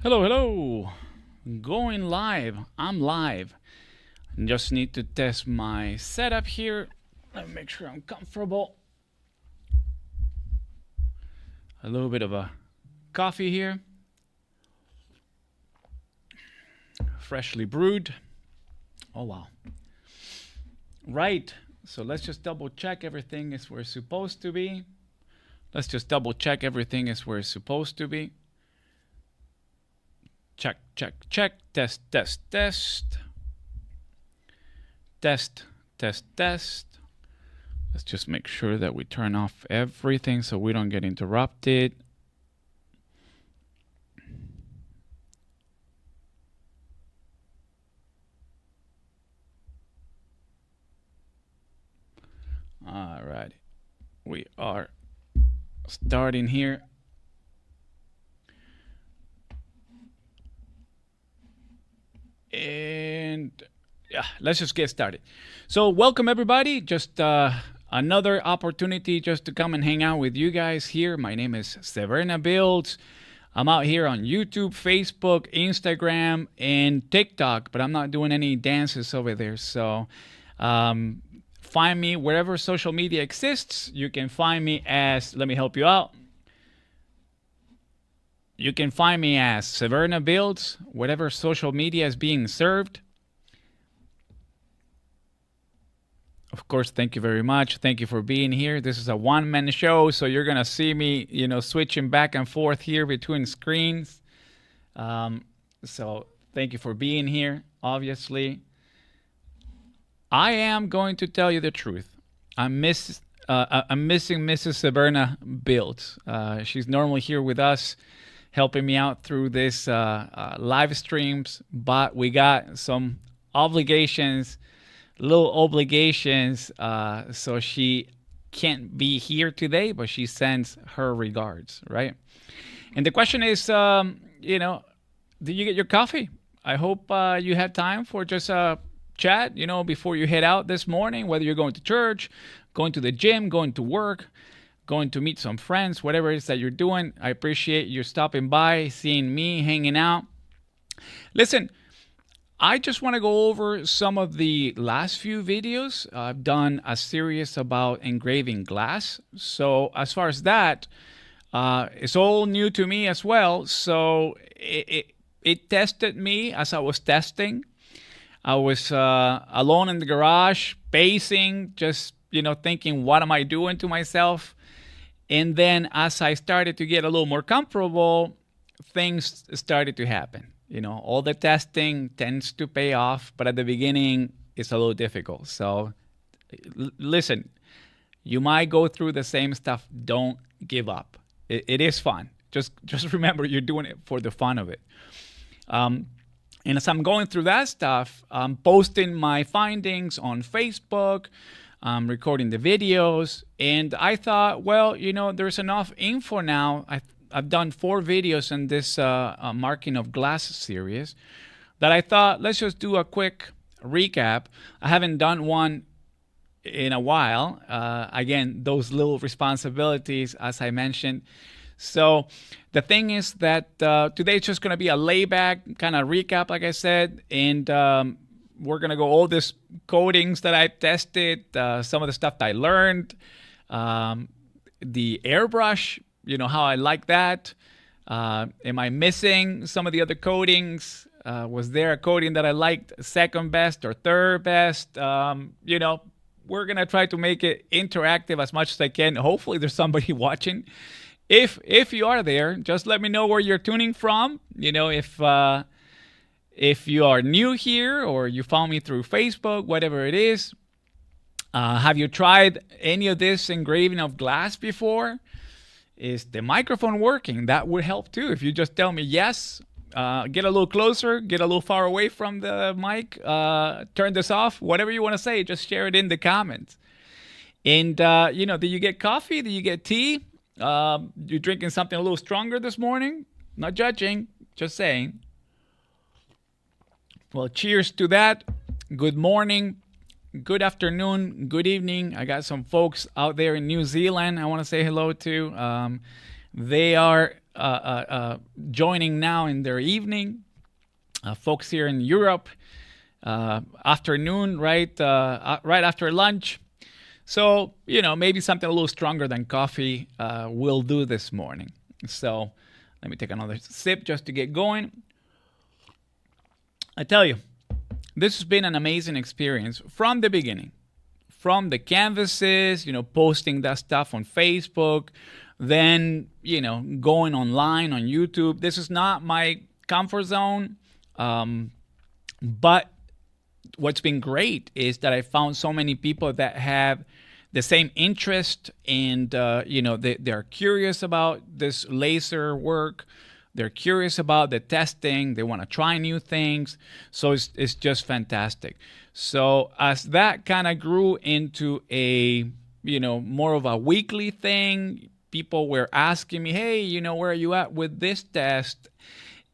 Hello, hello. Going live. I'm live. Just need to test my setup here. Let me make sure I'm comfortable. A little bit of a coffee here. Freshly brewed. Oh, wow. Right. So let's just double check everything is where it's supposed to be. Let's just double check everything is where it's supposed to be. Check, check, check. Test, test, test. Test, test, test. Let's just make sure that we turn off everything so we don't get interrupted. All right. We are starting here. And yeah, let's just get started. So welcome everybody. Just another opportunity just to come and hang out with you guys here. My name is Severna Builds. I'm out here on YouTube, Facebook, Instagram, and TikTok, but I'm not doing any dances over there. So find me wherever social media exists. You can find me as, let me help you out. You can find me as Severna Builds, whatever social media is being served. Of course, thank you very much. Thank you for being here. This is a one-man show, so you're going to see me, switching back and forth here between screens. So thank you for being here, obviously. I am going to tell you the truth. I'm missing Mrs. Severna Builds. She's normally here with us, helping me out through this live streams, but we got some obligations, so she can't be here today, but she sends her regards, right? And the question is, did you get your coffee? I hope you had time for just a chat, before you head out this morning, whether you're going to church, going to the gym, going to work, going to meet some friends, whatever it is that you're doing. I appreciate you stopping by, seeing me, hanging out. Listen, I just want to go over some of the last few videos. I've done a series about engraving glass. So as far as that, it's all new to me as well. So it tested me as I was testing. I was alone in the garage, pacing, just, thinking, what am I doing to myself? And then as I started to get a little more comfortable, things started to happen. All the testing tends to pay off, but at the beginning, it's a little difficult. So listen, you might go through the same stuff. Don't give up. It is fun. Just remember, you're doing it for the fun of it. And as I'm going through that stuff, I'm posting my findings on Facebook. I'm recording the videos, and I thought, well, there's enough info now. I've done 4 videos in this marking of glass series that I thought, let's just do a quick recap. I haven't done one in a while. Again, those little responsibilities, as I mentioned. So the thing is that today it's just going to be a layback kind of recap, like I said, and we're going to go all these coatings that I tested, some of the stuff that I learned, the airbrush, how I like that. Am I missing some of the other coatings? Was there a coating that I liked second best or third best? We're going to try to make it interactive as much as I can. Hopefully there's somebody watching. If you are there, just let me know where you're tuning from. If you are new here or you found me through Facebook, whatever it is, have you tried any of this engraving of glass before? Is the microphone working? That would help too. If you just tell me yes, get a little closer, get a little far away from the mic, turn this off, whatever you want to say, just share it in the comments. And, did you get coffee? Did you get tea? You drinking something a little stronger this morning? Not judging, just saying. Well, cheers to that. Good morning, good afternoon, good evening. I got some folks out there in New Zealand I want to say hello to. They are joining now in their evening. Folks here in Europe, afternoon, right? Right after lunch. So, maybe something a little stronger than coffee will do this morning. So let me take another sip just to get going. I tell you, this has been an amazing experience from the beginning. From the canvases, posting that stuff on Facebook, then, going online on YouTube. This is not my comfort zone. But what's been great is that I found so many people that have the same interest, and they're curious about this laser work. They're curious about the testing. They want to try new things. So it's just fantastic. So as that kind of grew into a more of a weekly thing, people were asking me, hey, where are you at with this test?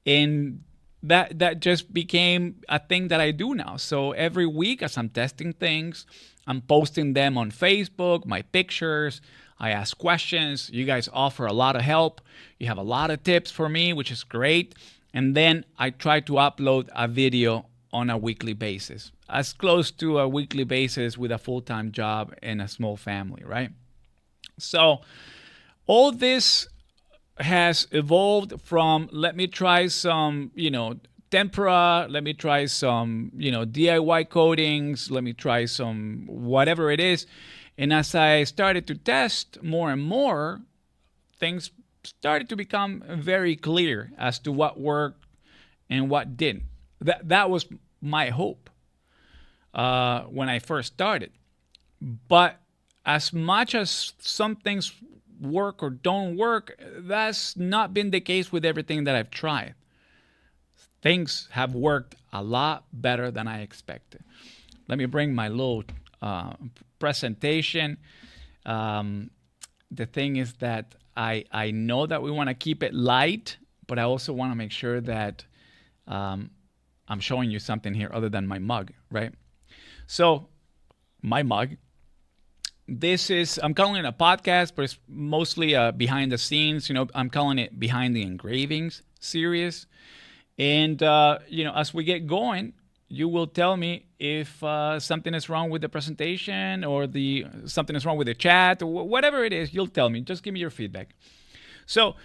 And that just became a thing that I do now. So every week as I'm testing things, I'm posting them on Facebook, my pictures. I ask questions. You guys offer a lot of help. You have a lot of tips for me, which is great. And then I try to upload a video on a weekly basis, as close to a weekly basis with a full-time job and a small family, right? So all this has evolved from, let me try some, tempera, let me try some, DIY coatings, let me try some whatever it is. And as I started to test more and more, things started to become very clear as to what worked and what didn't. That was my hope when I first started. But as much as some things work or don't work, that's not been the case with everything that I've tried. Things have worked a lot better than I expected. Let me bring my little presentation. The thing is that I know that we want to keep it light, but I also want to make sure that I'm showing you something here other than my mug, right? So my mug, this is, I'm calling it a podcast, but it's mostly behind the scenes. I'm calling it Behind the Engravings series. And, as we get going, you will tell me if something is wrong with the presentation or something is wrong with the chat, or whatever it is, you'll tell me. Just give me your feedback. So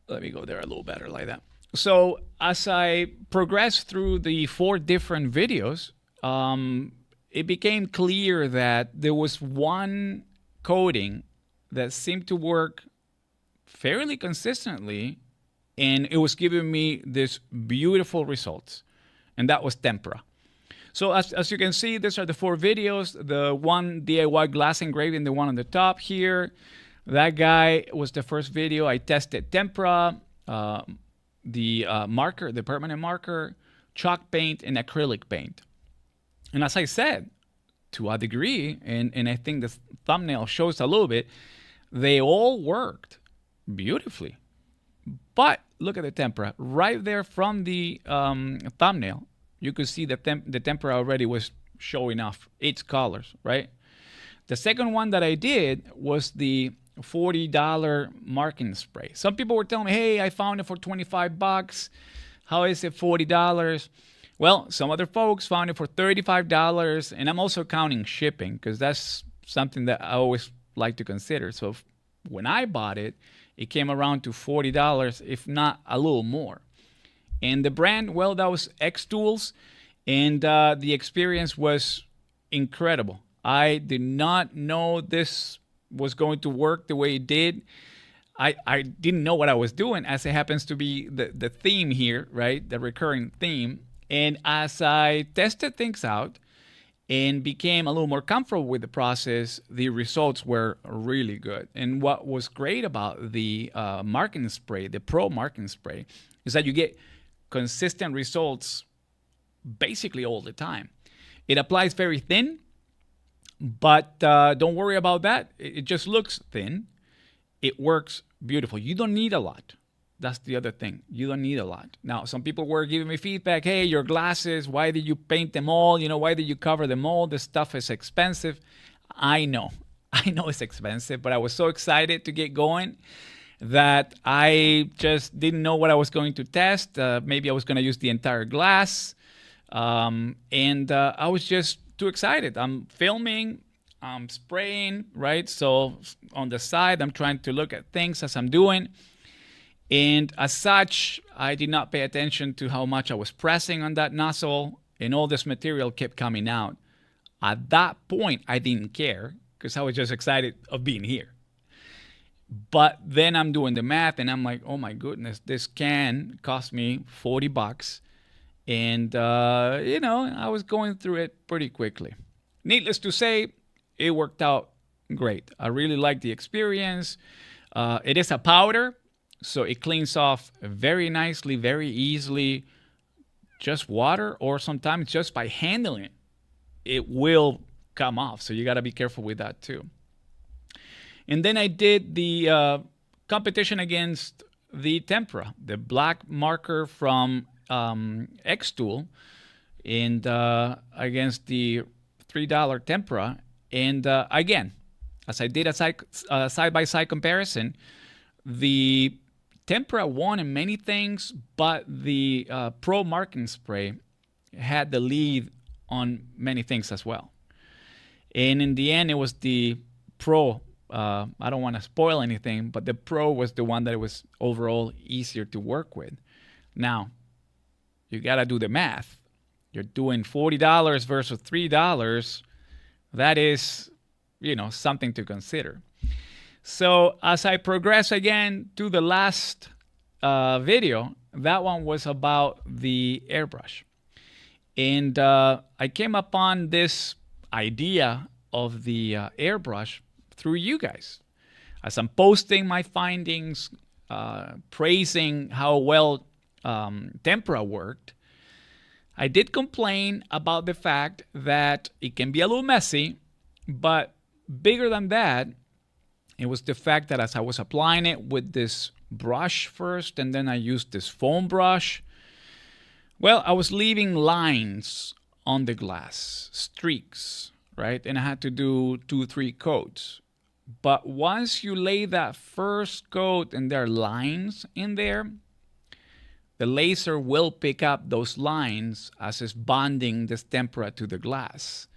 let me go there a little better like that. So as I progressed through the 4 different videos, it became clear that there was one coating that seemed to work fairly consistently, and it was giving me this beautiful results, and that was tempera. So as you can see, these are the 4 videos. The one DIY glass engraving, the one on the top here, that guy was the first video. I tested tempera, the marker, the permanent marker, chalk paint, and acrylic paint. And as I said, to a degree, and I think the thumbnail shows a little bit, they all worked beautifully. But look at the tempera. Right there from the thumbnail, you could see that the tempera already was showing off its colors, right? The second one that I did was the $40 marking spray. Some people were telling me, hey, I found it for $25. How is it $40? Well, some other folks found it for $35, and I'm also counting shipping because that's something that I always like to consider. So when I bought it, it came around to $40, if not a little more. And the brand, well, that was xTools, and the experience was incredible. I did not know this was going to work the way it did. I didn't know what I was doing, as it happens to be the theme here, right? The recurring theme. And as I tested things out and became a little more comfortable with the process, the results were really good. And what was great about the marking spray, the Pro marking spray, is that you get consistent results basically all the time. It applies very thin, but don't worry about that. It just looks thin. It works beautiful. You don't need a lot. That's the other thing. You don't need a lot. Now, some people were giving me feedback. Hey, your glasses, why did you paint them all? Why did you cover them all? This stuff is expensive. I know. I know it's expensive, but I was so excited to get going that I just didn't know what I was going to test. Maybe I was going to use the entire glass. And I was just too excited. I'm filming, I'm spraying, right? So on the side, I'm trying to look at things as I'm doing. And as such, I did not pay attention to how much I was pressing on that nozzle, and all this material kept coming out. At that point, I didn't care because I was just excited of being here. But then I'm doing the math and I'm like, oh my goodness, this can cost me $40. And, I was going through it pretty quickly. Needless to say, it worked out great. I really like the experience. It is a powder, so it cleans off very nicely, very easily. Just water, or sometimes just by handling it, it will come off. So you got to be careful with that too. And then I did the competition against the tempera, the black marker from xTool, and against the $3 tempera. And again, as I did a side-by-side comparison, the tempera won in many things, but the Pro marking spray had the lead on many things as well. And in the end, it was the Pro. I don't want to spoil anything, but the Pro was the one that was overall easier to work with. Now, you got to do the math. You're doing $40 versus $3. That is, something to consider. So as I progress again to the last video, that one was about the airbrush. And I came upon this idea of the airbrush through you guys. As I'm posting my findings, praising how well tempera worked, I did complain about the fact that it can be a little messy, but bigger than that, it was the fact that as I was applying it with this brush first, and then I used this foam brush, well, I was leaving lines on the glass, streaks, right? And I had to do 2-3 coats. But once you lay that first coat and there are lines in there, the laser will pick up those lines as it's bonding this tempera to the glass.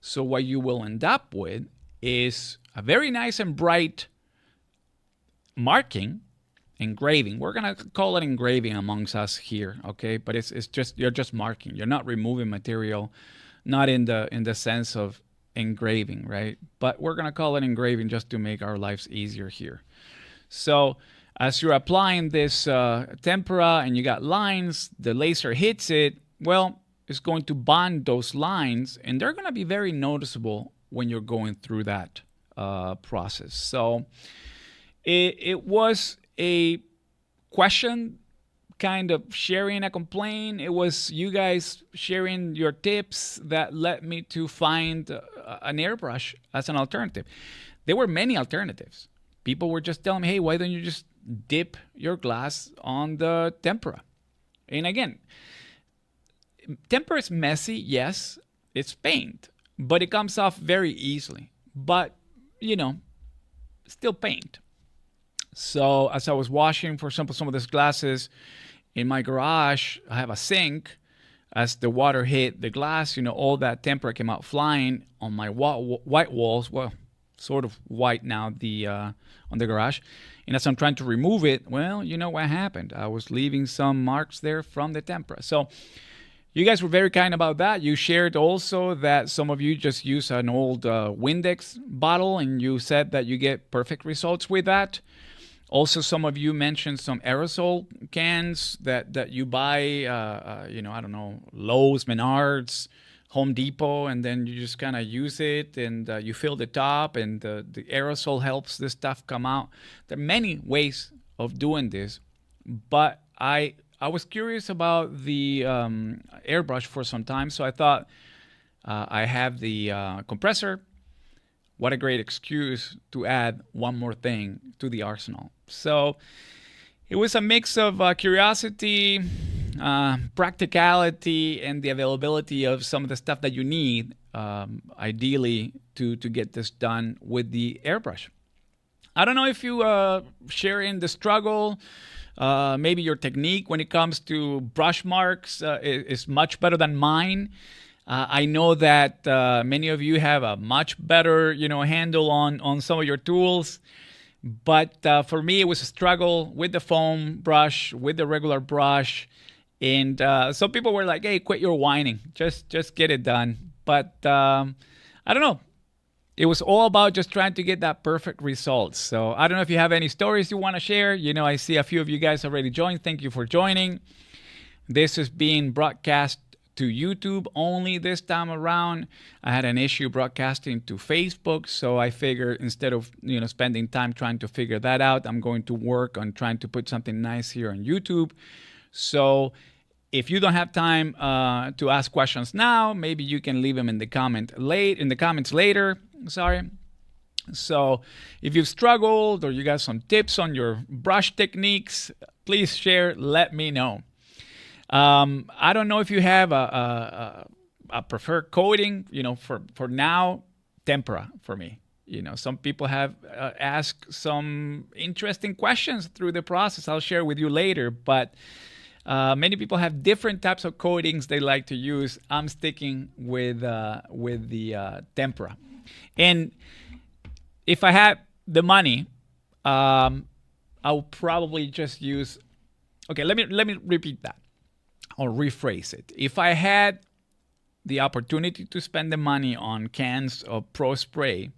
So what you will end up with is a very nice and bright marking, engraving. We're gonna call it engraving amongst us here, okay? But it's just, you're just marking. You're not removing material, not in the sense of engraving, right? But we're gonna call it engraving just to make our lives easier here. So as you're applying this tempera and you got lines, the laser hits it, well, it's going to bond those lines, and they're gonna be very noticeable when you're going through that process. So it was a question, kind of sharing a complaint. It was you guys sharing your tips that led me to find an airbrush as an alternative. There were many alternatives. People were just telling me, hey, why don't you just dip your glass on the tempera? And again, tempera is messy, yes, it's paint, but it comes off very easily. But, still paint. So as I was washing, for example, some of these glasses in my garage, I have a sink. As the water hit the glass, all that tempera came out flying on my white walls. Well, sort of white now on the garage. And as I'm trying to remove it, well, you know what happened. I was leaving some marks there from the tempera. So you guys were very kind about that. You shared also that some of you just use an old Windex bottle, and you said that you get perfect results with that. Also, some of you mentioned some aerosol cans that you buy, I don't know, Lowe's, Menards, Home Depot, and then you just kind of use it, and you fill the top, and the aerosol helps this stuff come out. There are many ways of doing this, but I was curious about the airbrush for some time, so I thought I have the compressor. What a great excuse to add one more thing to the arsenal. So it was a mix of curiosity, practicality and the availability of some of the stuff that you need, ideally, to get this done with the airbrush. I don't know if you share in the struggle. Maybe your technique when it comes to brush marks is much better than mine. I know that many of you have a much better, handle on some of your tools. But for me, it was a struggle with the foam brush, with the regular brush. And some people were like, hey, quit your whining. Just get it done. But I don't know. It was all about just trying to get that perfect result. So I don't know if you have any stories you want to share. I see a few of you guys already joined. Thank you for joining. This is being broadcast to YouTube only this time around. I had an issue broadcasting to Facebook, so I figured instead of spending time trying to figure that out, I'm going to work on trying to put something nice here on YouTube. So if you don't have time to ask questions now, maybe you can leave them in the comments later. Sorry. So if you've struggled or you got some tips on your brush techniques, please share. Let me know. I don't know if you have a preferred coating. For now, tempera for me. Some people have asked some interesting questions through the process. I'll share with you later, but many people have different types of coatings they like to use. I'm sticking with the tempera. And if I had the money, I would probably just use. Okay, let me repeat that or rephrase it. If I had the opportunity to spend the money on cans of Pro Spray,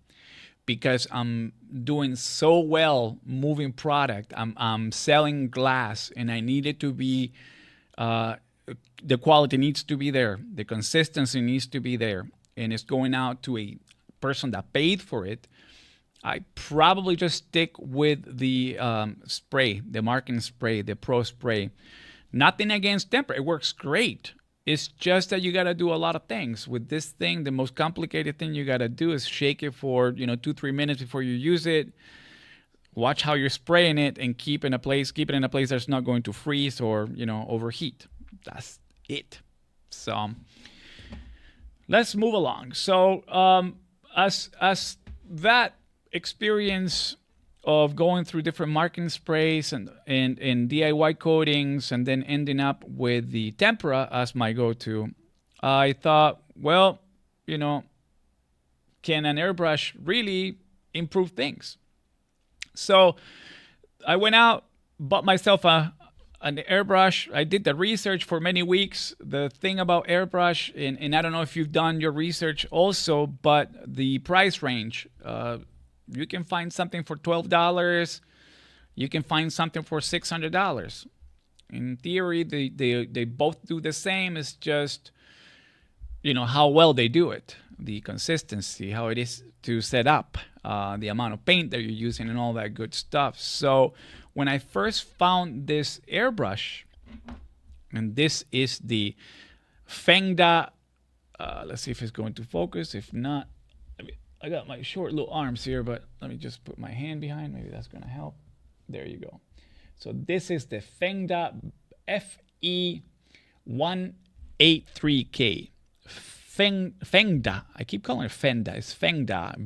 because I'm doing so well moving product, I'm selling glass, and I need it to be, the quality needs to be there, the consistency needs to be there, and it's going out to a person that paid for it, I probably just stick with the spray, the marking spray, the Pro Spray. Nothing against tempera, it works great. It's just that you got to do a lot of things. With this thing, the most complicated thing you got to do is shake it for 2-3 minutes before you use it. Watch how you're spraying it and keep it in a place that's not going to freeze or overheat. That's it. So let's move along. So as that experience of going through different marking sprays and DIY coatings and then ending up with the tempera as my go-to, I thought, well, can an airbrush really improve things? So I went out, bought myself an airbrush. I did the research for many weeks. The thing about airbrush, and I don't know if you've done your research also, but the price range, you can find something for $12. You can find something for $600. In theory, they both do the same. It's just, how well they do it, the consistency, how it is to set up, the amount of paint that you're using, and all that good stuff. So when I first found this airbrush, and this is the Fengda, let's see if it's going to focus. If not, I got my short little arms here, but let me just put my hand behind. Maybe that's going to help. There you go. So this is the Fengda FE183K. Fengda. I keep calling it Fenda. It's Fengda.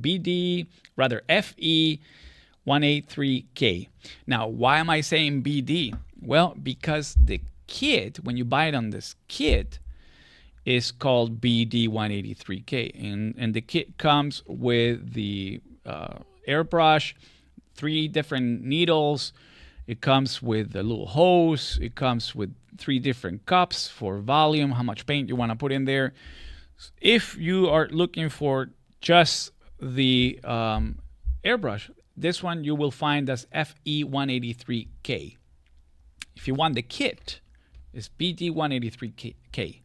FE183K. Now, why am I saying BD? Well, because the kit, when you buy it on this kit, is called BD183K, and the kit comes with the airbrush, 3 different needles. It comes with a little hose. It comes with 3 different cups for volume, how much paint you want to put in there. If you are looking for just the airbrush, this one you will find as FE183K. If you want the kit, it's BD183K.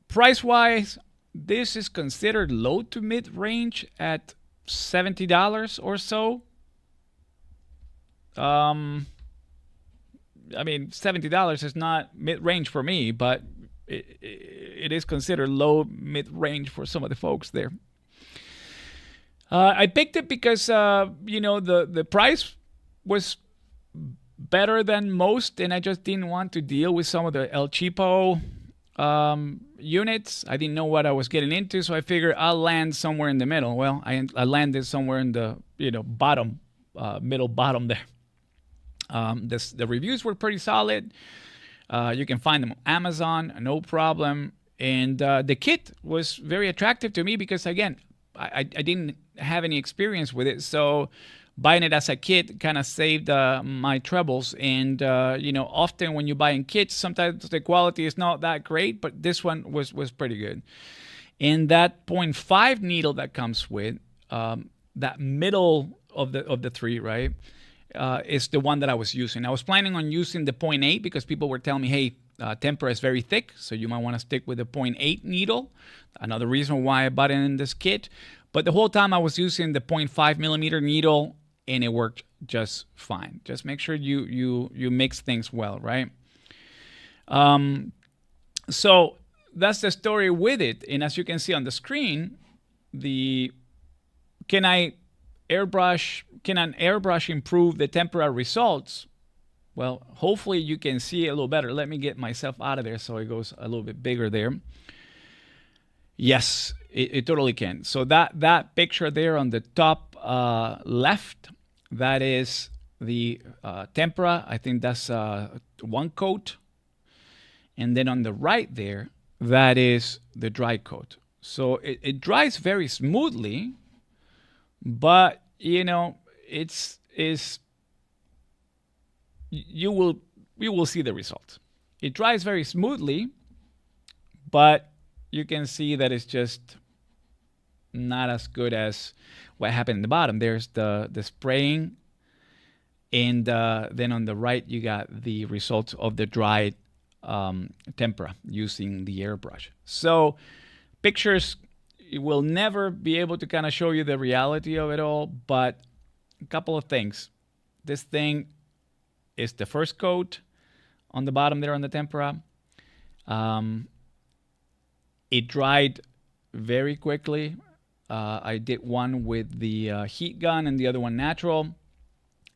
Price-wise, this is considered low to mid-range at $70 or so. I mean, $70 is not mid-range for me, but it is considered low mid-range for some of the folks there. I picked it because the price was better than most, and I just didn't want to deal with some of the El Cheapo units. I didn't know what I was getting into, so I figured I'll land somewhere in the middle. Well, I landed somewhere in the bottom, middle bottom there. The reviews were pretty solid. You can find them on Amazon, no problem. And the kit was very attractive to me because, again, I didn't have any experience with it. So buying it as a kit kind of saved my troubles. And, often when you buy in kits, sometimes the quality is not that great, but this one was pretty good. And that 0.5 needle that comes with, that middle of the three, right, is the one that I was using. I was planning on using the 0.8 because people were telling me, hey, tempera is very thick, so you might want to stick with the 0.8 needle. Another reason why I bought it in this kit. But the whole time I was using the 0.5 millimeter needle, and it worked just fine. Just make sure you mix things well, right? So that's the story with it. And as you can see on the screen, can an airbrush improve the tempera results? Well, hopefully you can see it a little better. Let me get myself out of there so it goes a little bit bigger there. Yes, it totally can. So that picture there on the top left, that is the tempera. I think that's one coat. And then on the right there, that is the dry coat. So it dries very smoothly, but you will see the results. It dries very smoothly, but you can see that it's just not as good as what happened in the bottom. There's the spraying, and then on the right you got the results of the dried tempera using the airbrush. So pictures will never be able to kind of show you the reality of it all, but a couple of things. This thing is the first coat on the bottom there on the tempera. It dried very quickly. I did one with the heat gun and the other one natural.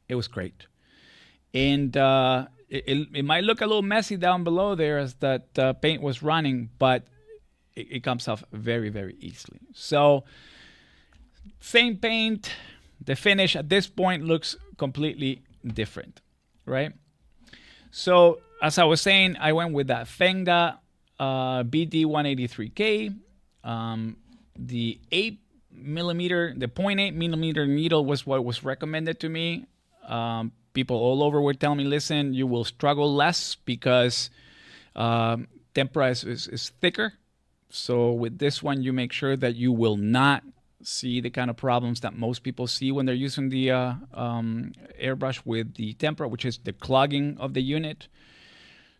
It was great. And it might look a little messy down below there as that paint was running, but it comes off very, very easily. So same paint, the finish at this point looks completely different, right? So as I was saying, I went with that Fengda BD183K. The 8 millimeter, the 0.8 millimeter needle was what was recommended to me. People all over were telling me, listen, you will struggle less because tempera is thicker. So with this one, you make sure that you will not see the kind of problems that most people see when they're using the airbrush with the tempera, which is the clogging of the unit.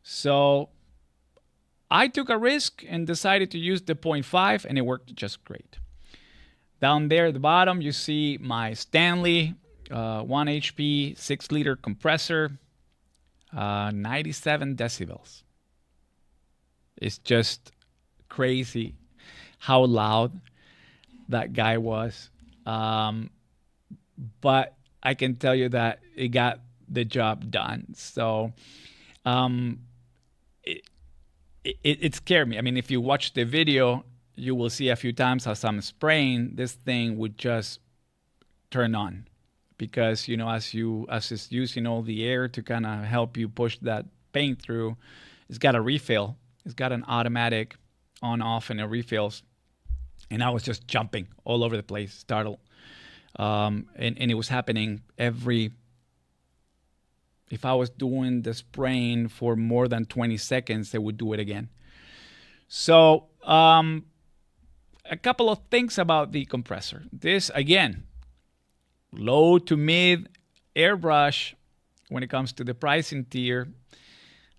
So I took a risk and decided to use the 0.5, and it worked just great. Down there at the bottom, you see my Stanley 1 HP 6-liter compressor, 97 decibels. It's just crazy how loud that guy was. But I can tell you that it got the job done. So it scared me. I mean, if you watch the video, you will see a few times as I'm spraying, this thing would just turn on. Because, as it's using all the air to kind of help you push that paint through, it's got a refill. It's got an automatic on-off, and it refills. And I was just jumping all over the place, startled. And it was happening if I was doing the spraying for more than 20 seconds, they would do it again. So a couple of things about the compressor. This, again, low to mid airbrush when it comes to the pricing tier.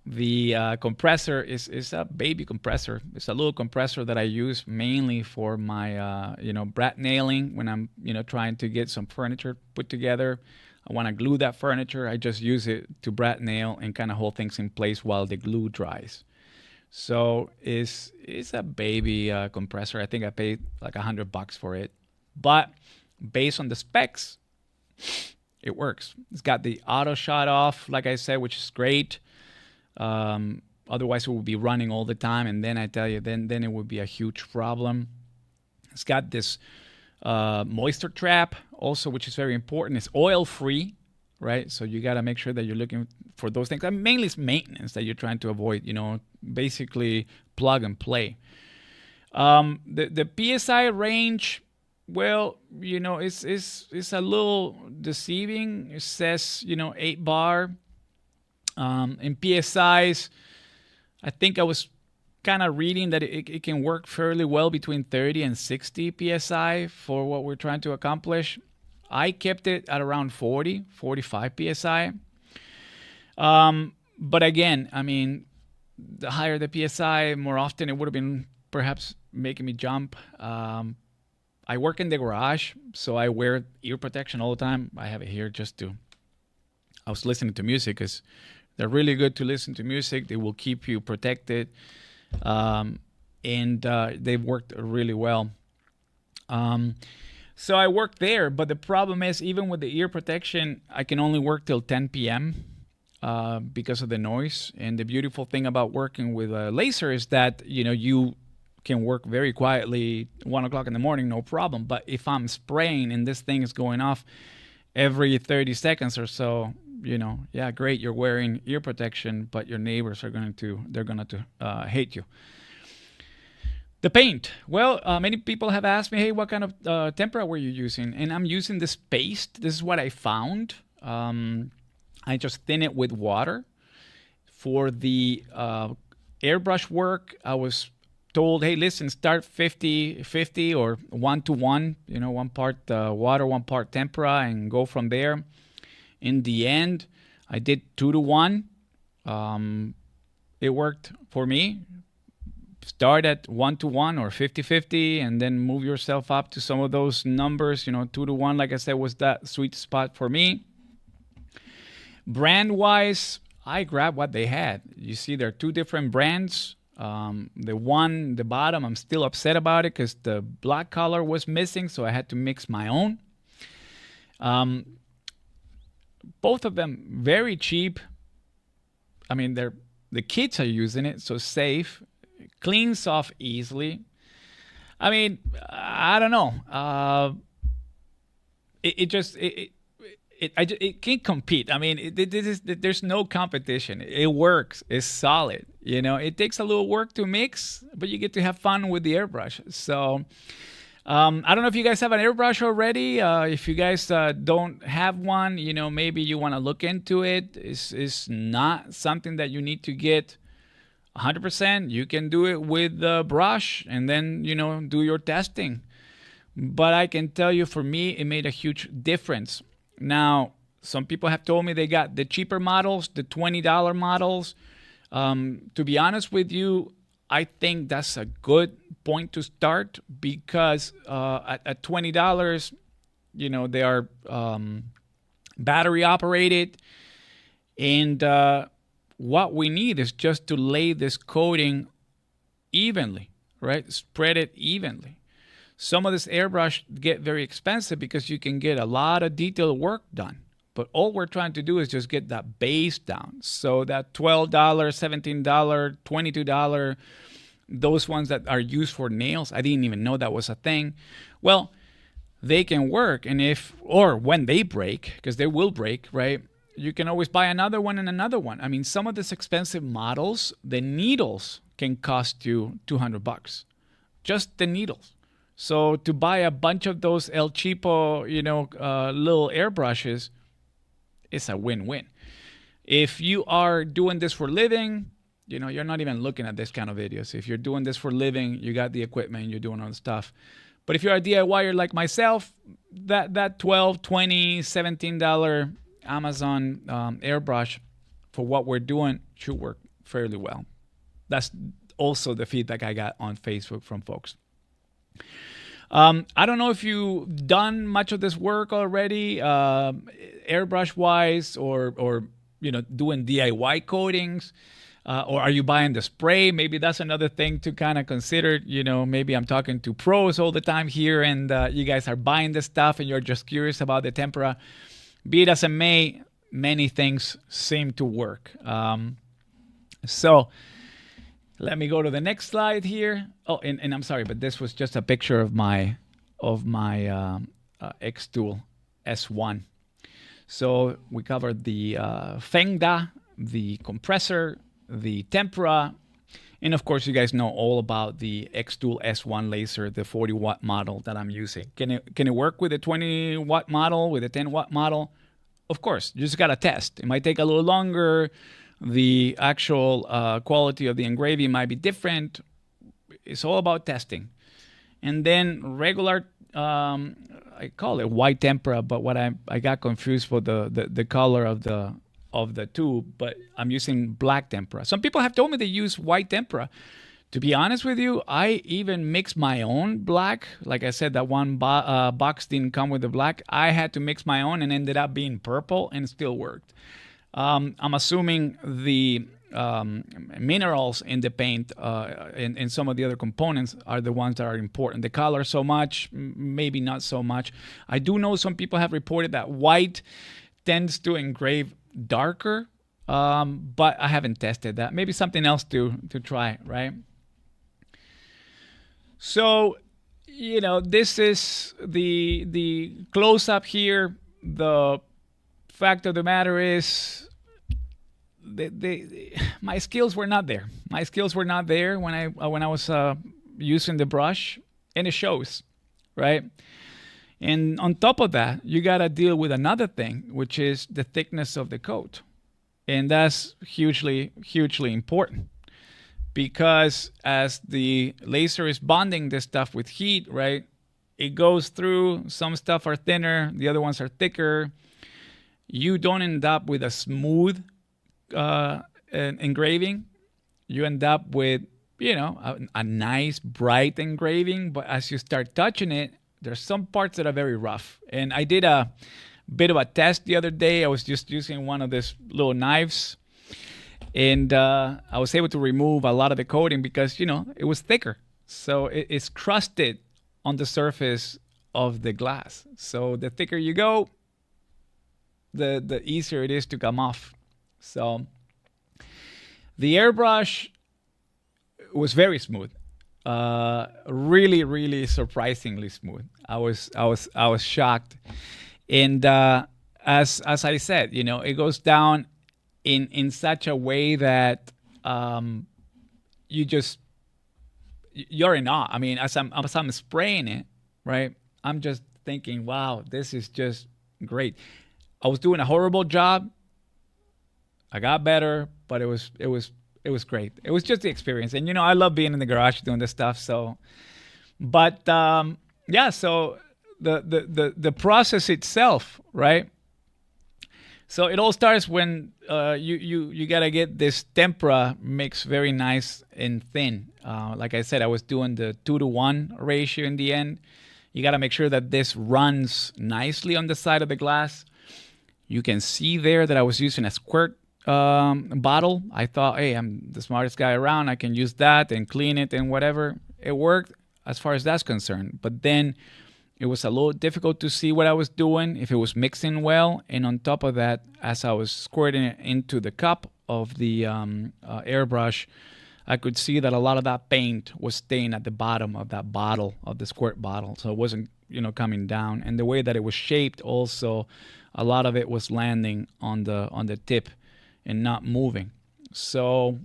The compressor is a baby compressor. It's a little compressor that I use mainly for my brat nailing when I'm trying to get some furniture put together. I want to glue that furniture. I just use it to brat nail and kind of hold things in place while the glue dries. So it's a baby compressor. I think I paid like $100 for it, but based on the specs, it works. It's got the auto shut off, like I said, which is great. Otherwise, it would be running all the time, and then I tell you, then it would be a huge problem. It's got this moisture trap also, which is very important. It's oil free, right? So you got to make sure that you're looking for those things. And mainly it's maintenance that you're trying to avoid, basically plug and play. The PSI range, well, it's a little deceiving. It says, 8 bar. In PSIs, I think I was kind of reading that it can work fairly well between 30 and 60 PSI for what we're trying to accomplish. I kept it at around 40, 45 PSI. But again, I mean, the higher the PSI, more often it would have been perhaps making me jump. I work in the garage, so I wear ear protection all the time. I have it here I was listening to music because they're really good to listen to music. They will keep you protected. And they've worked really well. So I work there, but the problem is even with the ear protection, I can only work till 10 p.m. Because of the noise. And the beautiful thing about working with a laser is that, you can work very quietly 1 o'clock in the morning, no problem. But if I'm spraying and this thing is going off every 30 seconds or so, yeah, great, you're wearing ear protection, but your neighbors are going to hate you. The paint. Well, many people have asked me, hey, what kind of tempera were you using? And I'm using this paste. This is what I found. I just thin it with water. For the airbrush work, I was told, hey, listen, start 50-50 or 1-to-1, 1 part water, 1 part tempera, and go from there. In the end, I did 2-to-1. It worked for me. Start at 1-to-1 or 50-50, and then move yourself up to some of those numbers. 2-to-1, like I said, was that sweet spot for me. Brand-wise, I grabbed what they had. You see, there are 2 different brands. The one, the bottom, I'm still upset about it because the black color was missing, so I had to mix my own. Both of them very cheap. I mean, the kids are using it, so safe. It cleans off easily. I mean, I don't know. It can't compete. I mean, there's no competition. It works. It's solid. It takes a little work to mix, but you get to have fun with the airbrush. So I don't know if you guys have an airbrush already. If you guys don't have one, maybe you want to look into it. It's not something that you need to get 100%. You can do it with the brush and then, do your testing. But I can tell you, for me, it made a huge difference. Now, some people have told me they got the cheaper models, the $20 models. To be honest with you, I think that's a good point to start because at $20, they are battery operated. And what we need is just to lay this coating evenly, right? Spread it evenly. Some of this airbrush get very expensive because you can get a lot of detailed work done. But all we're trying to do is just get that base down. So that $12, $17, $22, those ones that are used for nails, I didn't even know that was a thing. Well, they can work. And when they break, because they will break, right? You can always buy another one and another one. I mean, some of these expensive models, the needles can cost you $200. Just the needles. So to buy a bunch of those El Cheapo, little airbrushes, it's a win-win. If you are doing this for living, you're not even looking at this kind of videos. If you're doing this for living, you got the equipment, you're doing all the stuff. But if you're a DIYer like myself, that $12, $20, $17 Amazon airbrush for what we're doing should work fairly well. That's also the feedback I got on Facebook from folks. I don't know if you've done much of this work already, airbrush wise, or doing DIY coatings, or are you buying the spray? Maybe that's another thing to kind of consider. Maybe I'm talking to pros all the time here, and you guys are buying this stuff and you're just curious about the tempera. be it as it may, many things seem to work. So let me go to the next slide here. Oh, and I'm sorry, but this was just a picture of my xTool S1. So we covered the Fengda, the compressor, the tempera, and of course you guys know all about the xTool S1 laser, the 40-watt model that I'm using. Can it work with a 20-watt model, with a 10-watt model? Of course, you just gotta test. It might take a little longer. The actual quality of the engraving might be different. It's all about testing. And then regular, I call it white tempera, but what I got confused for the color of the tube, but I'm using black tempera. Some people have told me they use white tempera. To be honest with you, I even mix my own black. Like I said, that one box didn't come with the black. I had to mix my own and ended up being purple, and it still worked. I'm assuming the minerals in the paint and some of the other components are the ones that are important. The color so much, maybe not so much. I do know some people have reported that white tends to engrave darker, but I haven't tested that. Maybe something else to try, right? So, you know, this is the close-up here. The fact of the matter is, my skills were not there. My skills were not there when I was using the brush, and it shows, right? And on top of that, you got to deal with another thing, which is the thickness of the coat. And that's hugely, hugely important, because as the laser is bonding this stuff with heat, right, it goes through. Some stuff are thinner, the other ones are thicker. You don't end up with a smooth engraving. You end up with, you know, a nice bright engraving, but as you start touching it, there's some parts that are very rough. And I did a bit of a test the other day. I was just using one of these little knives, and I was able to remove a lot of the coating because, you know, it was thicker. So it's crusted on the surface of the glass. So the thicker you go, the easier it is to come off. So the airbrush was very smooth. Really, really surprisingly smooth. I was shocked. And as I said, you know, it goes down in such a way that you're in awe. I mean, as I'm spraying it, right, I'm just thinking, wow, this is just great. I was doing a horrible job. I got better, but it was great. It was just the experience. And, you know, I love being in the garage doing this stuff. So, but yeah, so the process itself, right? So it all starts when you got to get this tempera mix very nice and thin. Like I said, I was doing the 2-to-1 ratio in the end. You got to make sure that this runs nicely on the side of the glass. You can see there that I was using a squirt bottle. I thought, hey, I'm the smartest guy around. I can use that and clean it and whatever. It worked as far as that's concerned. But then it was a little difficult to see what I was doing, if it was mixing well. And on top of that, as I was squirting it into the cup of the airbrush, I could see that a lot of that paint was staying at the bottom of that bottle, of the squirt bottle. So it wasn't, you know, coming down. And the way that it was shaped also, a lot of it was landing on the tip and not moving. So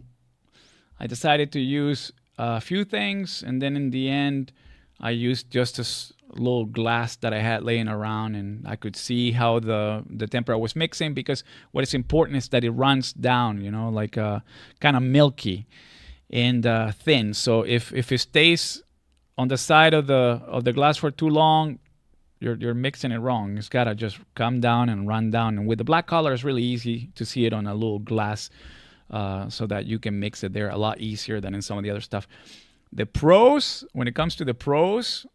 I decided to use a few things, and then in the end, I used just a little glass that I had laying around, and I could see how the tempera was mixing, because what is important is that it runs down, you know, like kind of milky and thin. So if it stays on the side of the glass for too long, you're mixing it wrong. It's gotta just come down and run down. And with the black color, it's really easy to see it on a little glass, so that you can mix it there a lot easier than in some of the other stuff. The pros, when it comes to the pros,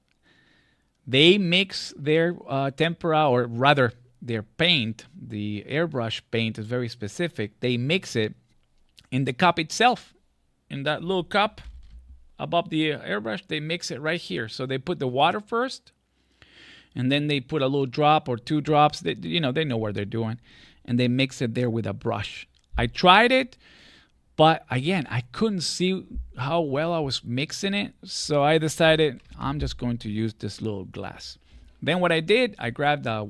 they mix their tempera, or rather their paint. The airbrush paint is very specific. They mix it in the cup itself, in that little cup above the airbrush. They mix it right here. So they put the water first. and then they put a little drop or 2 drops. They know what they're doing, and they mix it there with a brush. I tried it, but again, I couldn't see how well I was mixing it, so I decided I'm just going to use this little glass. Then what I did, I grabbed a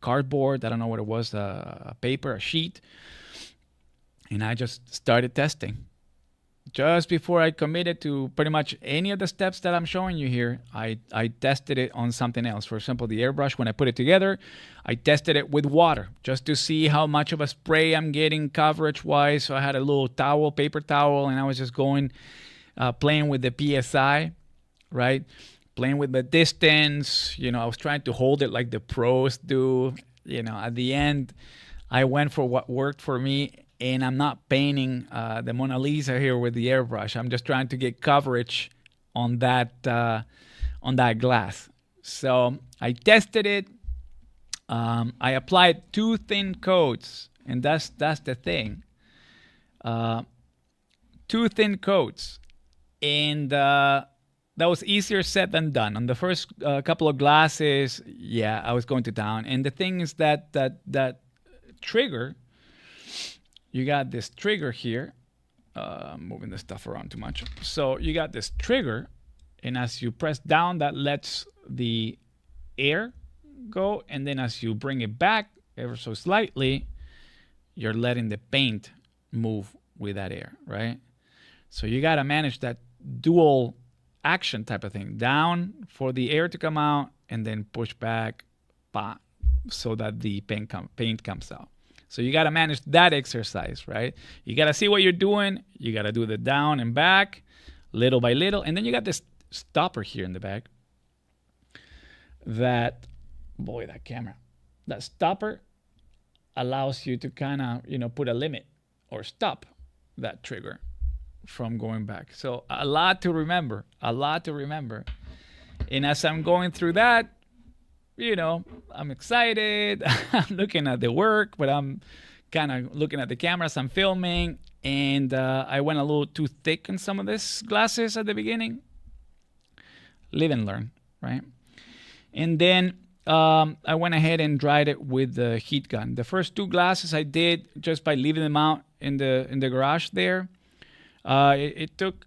cardboard, I don't know what it was, a paper, a sheet, and I just started testing. Just before I committed to pretty much any of the steps that I'm showing you here, I tested it on something else. For example, the airbrush, when I put it together, I tested it with water just to see how much of a spray I'm getting coverage-wise. So I had a little towel, paper towel, and I was just going, playing with the PSI, right? Playing with the distance. I was trying to hold it like the pros do. At the end, I went for what worked for me. And I'm not painting the Mona Lisa here with the airbrush. I'm just trying to get coverage on that glass. So I tested it. I applied 2 thin coats, and that's the thing. 2 thin coats, and that was easier said than done. On the first couple of glasses, yeah, I was going to town. And the thing is that trigger. You got this trigger here. Moving the stuff around too much. So you got this trigger, and as you press down, that lets the air go, and then as you bring it back ever so slightly, you're letting the paint move with that air, right? So you got to manage that dual action type of thing. Down for the air to come out, and then push back, so that the paint comes out. So you got to manage that exercise, right? You got to see what you're doing. You got to do the down and back, little by little. And then you got this stopper here in the back. That stopper allows you to kind of, put a limit or stop that trigger from going back. So a lot to remember. And as I'm going through that, I'm excited. I'm looking at the work, but I'm kind of looking at the cameras I'm filming. And I went a little too thick on some of these glasses at the beginning. Live and learn, right? And then I went ahead and dried it with the heat gun. The first 2 glasses I did just by leaving them out in the garage there. It took,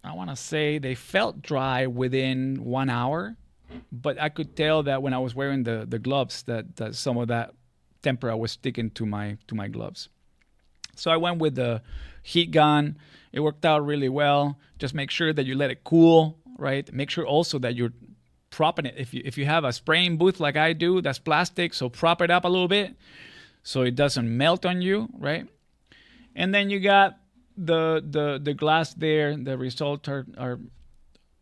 I want to say, they felt dry within 1 hour. But I could tell that when I was wearing the gloves that some of that tempera was sticking to my gloves. So I went with the heat gun. It worked out really well. Just make sure that you let it cool, right? Make sure also that you're propping it. If you have a spraying booth like I do, that's plastic, so prop it up a little bit so it doesn't melt on you, right? And then you got the glass there. The results are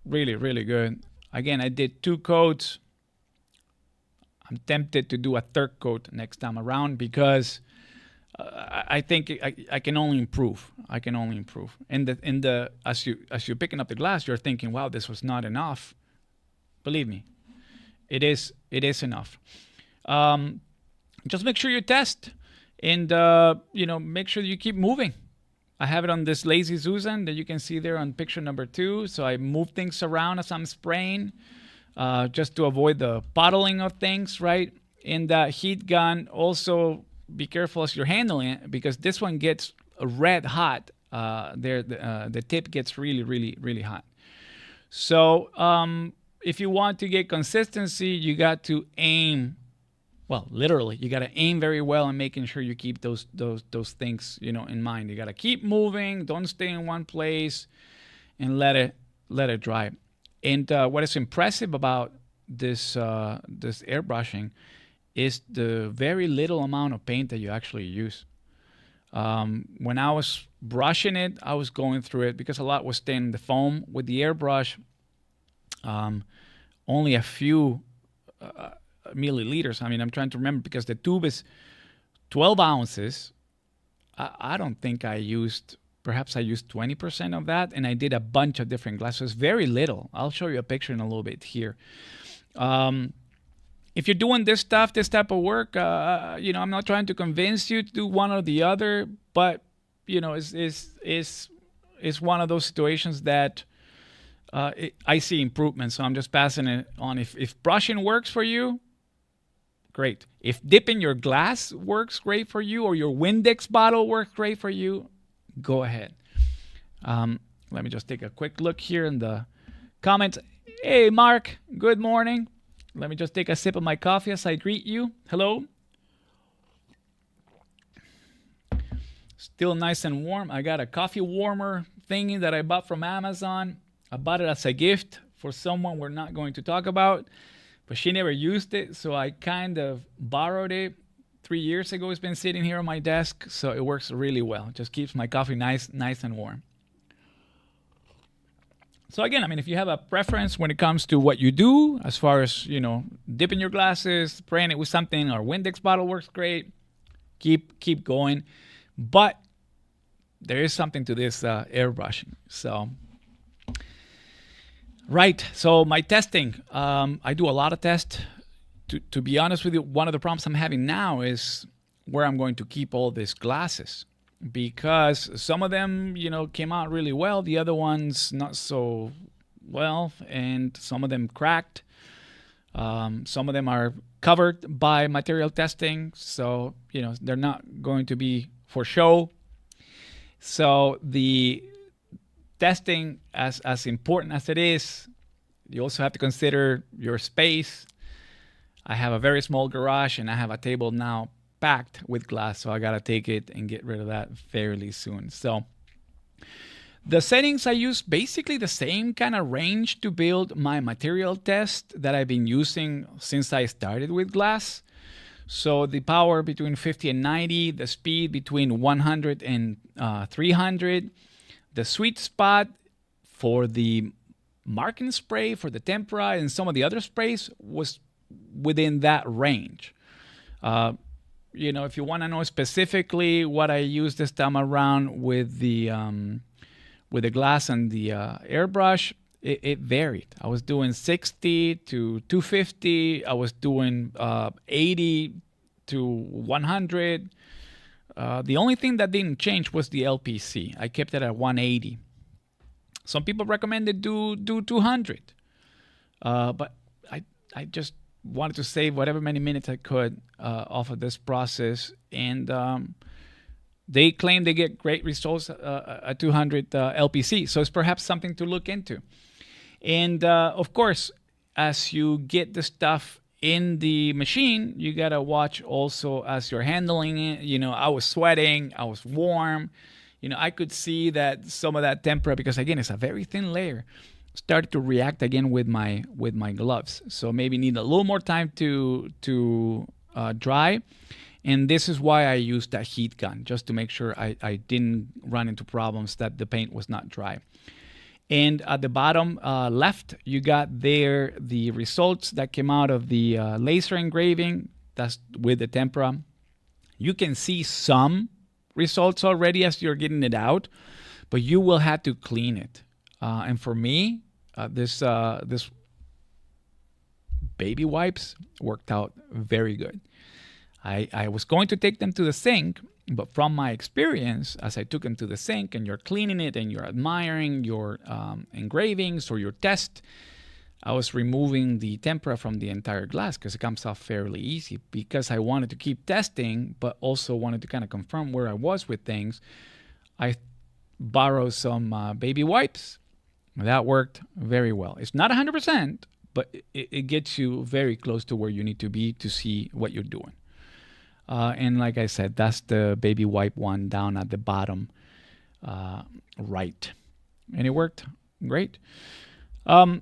really, really good. Again, I did 2 coats. I'm tempted to do a 3rd coat next time around because I think I can only improve. And as you're picking up the glass, you're thinking, wow, this was not enough. Believe me, it is enough. Just make sure you test, and make sure you keep moving. I have it on this Lazy Susan that you can see there on picture number 2. So I move things around as I'm spraying, just to avoid the puddling of things, right? In the heat gun, also be careful as you're handling it because this one gets red hot. The tip gets really, really, really hot. So if you want to get consistency, you got to aim. Well, literally, you got to aim very well and making sure you keep those things, in mind. You got to keep moving. Don't stay in one place, and let it dry. And what is impressive about this airbrushing is the very little amount of paint that you actually use. When I was brushing it, I was going through it because a lot was staying in the foam. With the airbrush, only a few milliliters. I mean, I'm trying to remember because the tube is 12 ounces. I don't think perhaps I used 20% of that, and I did a bunch of different glasses. Very little. I'll show you a picture in a little bit here. If you're doing this type of work, I'm not trying to convince you to do one or the other, but it's one of those situations that I see improvements. So I'm just passing it on. If brushing works for you, great. If dipping your glass works great for you, or your Windex bottle works great for you, go ahead. Let me just take a quick look here in the comments. Hey, Mark, good morning. Let me just take a sip of my coffee as I greet you. Hello. Still nice and warm. I got a coffee warmer thingy that I bought from Amazon. I bought it as a gift for someone we're not going to talk about, but she never used it, so I kind of borrowed it 3 years ago. It's been sitting here on my desk, so it works really well. It just keeps my coffee nice and warm. So again, I mean, if you have a preference when it comes to what you do, as far as, you know, dipping your glasses, spraying it with something, or Windex bottle works great, keep going. But there is something to this airbrushing. So, right. So my testing, I do a lot of tests. To be honest with you, one of the problems I'm having now is where I'm going to keep all these glasses, because some of them, you know, came out really well. The other ones not so well, and some of them cracked. Some of them are covered by material testing, so, you know, they're not going to be for show. So the testing, as important as it is, you also have to consider your space. I have a very small garage, and I have a table now packed with glass, so I gotta take it and get rid of that fairly soon. So the settings, I use basically the same kind of range to build my material test that I've been using since I started with glass. So the power between 50 and 90, the speed between 100 and 300, the sweet spot for the marking spray, for the tempera, and some of the other sprays was within that range. You know, if you want to know specifically what I used this time around with the glass and the airbrush, it varied. I was doing 60 to 250. I was doing 80 to 100. The only thing that didn't change was the LPC. I kept it at 180. Some people recommended do 200. But I just wanted to save whatever many minutes I could off of this process. And they claim they get great results at 200 LPC. So it's perhaps something to look into. And of course, as you get the stuff in the machine, you gotta watch also as you're handling it. You know, I was sweating, I was warm. You know, I could see that some of that tempera, because again, it's a very thin layer, started to react again with my gloves. So maybe need a little more time to dry. And this is why I used that heat gun, just to make sure I didn't run into problems that the paint was not dry. And at the bottom left, you got there the results that came out of the laser engraving. That's with the tempera. You can see some results already as you're getting it out, but you will have to clean it. And for me, this baby wipes worked out very good. I was going to take them to the sink, but from my experience, as I took them to the sink and you're cleaning it and you're admiring your engravings or your test, I was removing the tempera from the entire glass because it comes off fairly easy, because I wanted to keep testing, but also wanted to kind of confirm where I was with things. I borrowed some baby wipes. That worked very well. It's not 100%, but it gets you very close to where you need to be to see what you're doing. And like I said, that's the baby wipe one down at the bottom right. And it worked great. The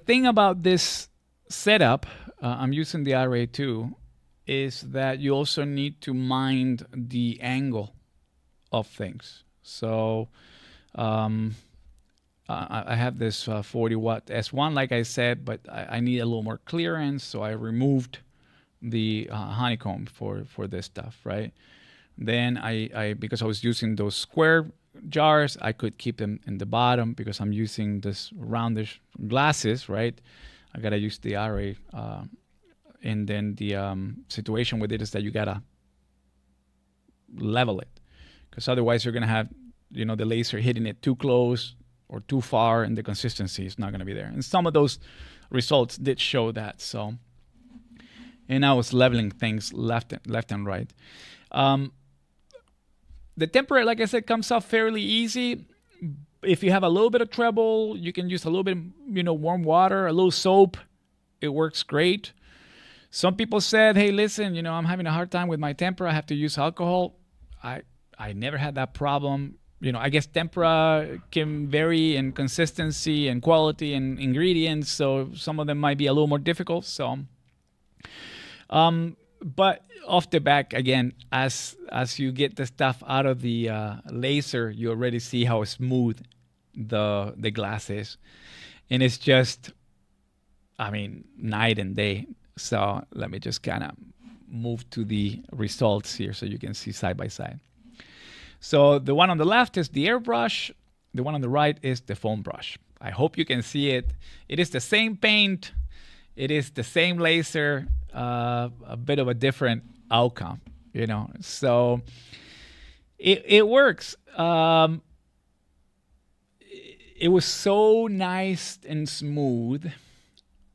thing about this setup, I'm using the RA2, is that you also need to mind the angle of things. So I have this 40 watt S1, like I said, but I need a little more clearance, so I removed the honeycomb for this stuff, right? Then I because I was using those square jars, I could keep them in the bottom because I'm using this roundish glasses, right? I gotta use the RA, and then the situation with it is that you gotta level it, because otherwise you're gonna have the laser hitting it too close or too far, and the consistency is not going to be there. And some of those results did show that. So, and I was leveling things left and right. The tempera, like I said, comes off fairly easy. If you have a little bit of trouble, you can use a little bit, warm water, a little soap. It works great. Some people said, hey, listen, I'm having a hard time with my tempera. I have to use alcohol. I never had that problem. I guess tempera can vary in consistency and quality and ingredients, so some of them might be a little more difficult. So, but off the back, again, as you get the stuff out of the laser, you already see how smooth the glass is, and it's just, night and day. So let me just kind of move to the results here so you can see side by side. So the one on the left is the airbrush. The one on the right is the foam brush. I hope you can see it. It is the same paint. It is the same laser, a bit of a different outcome, So it works. It was so nice and smooth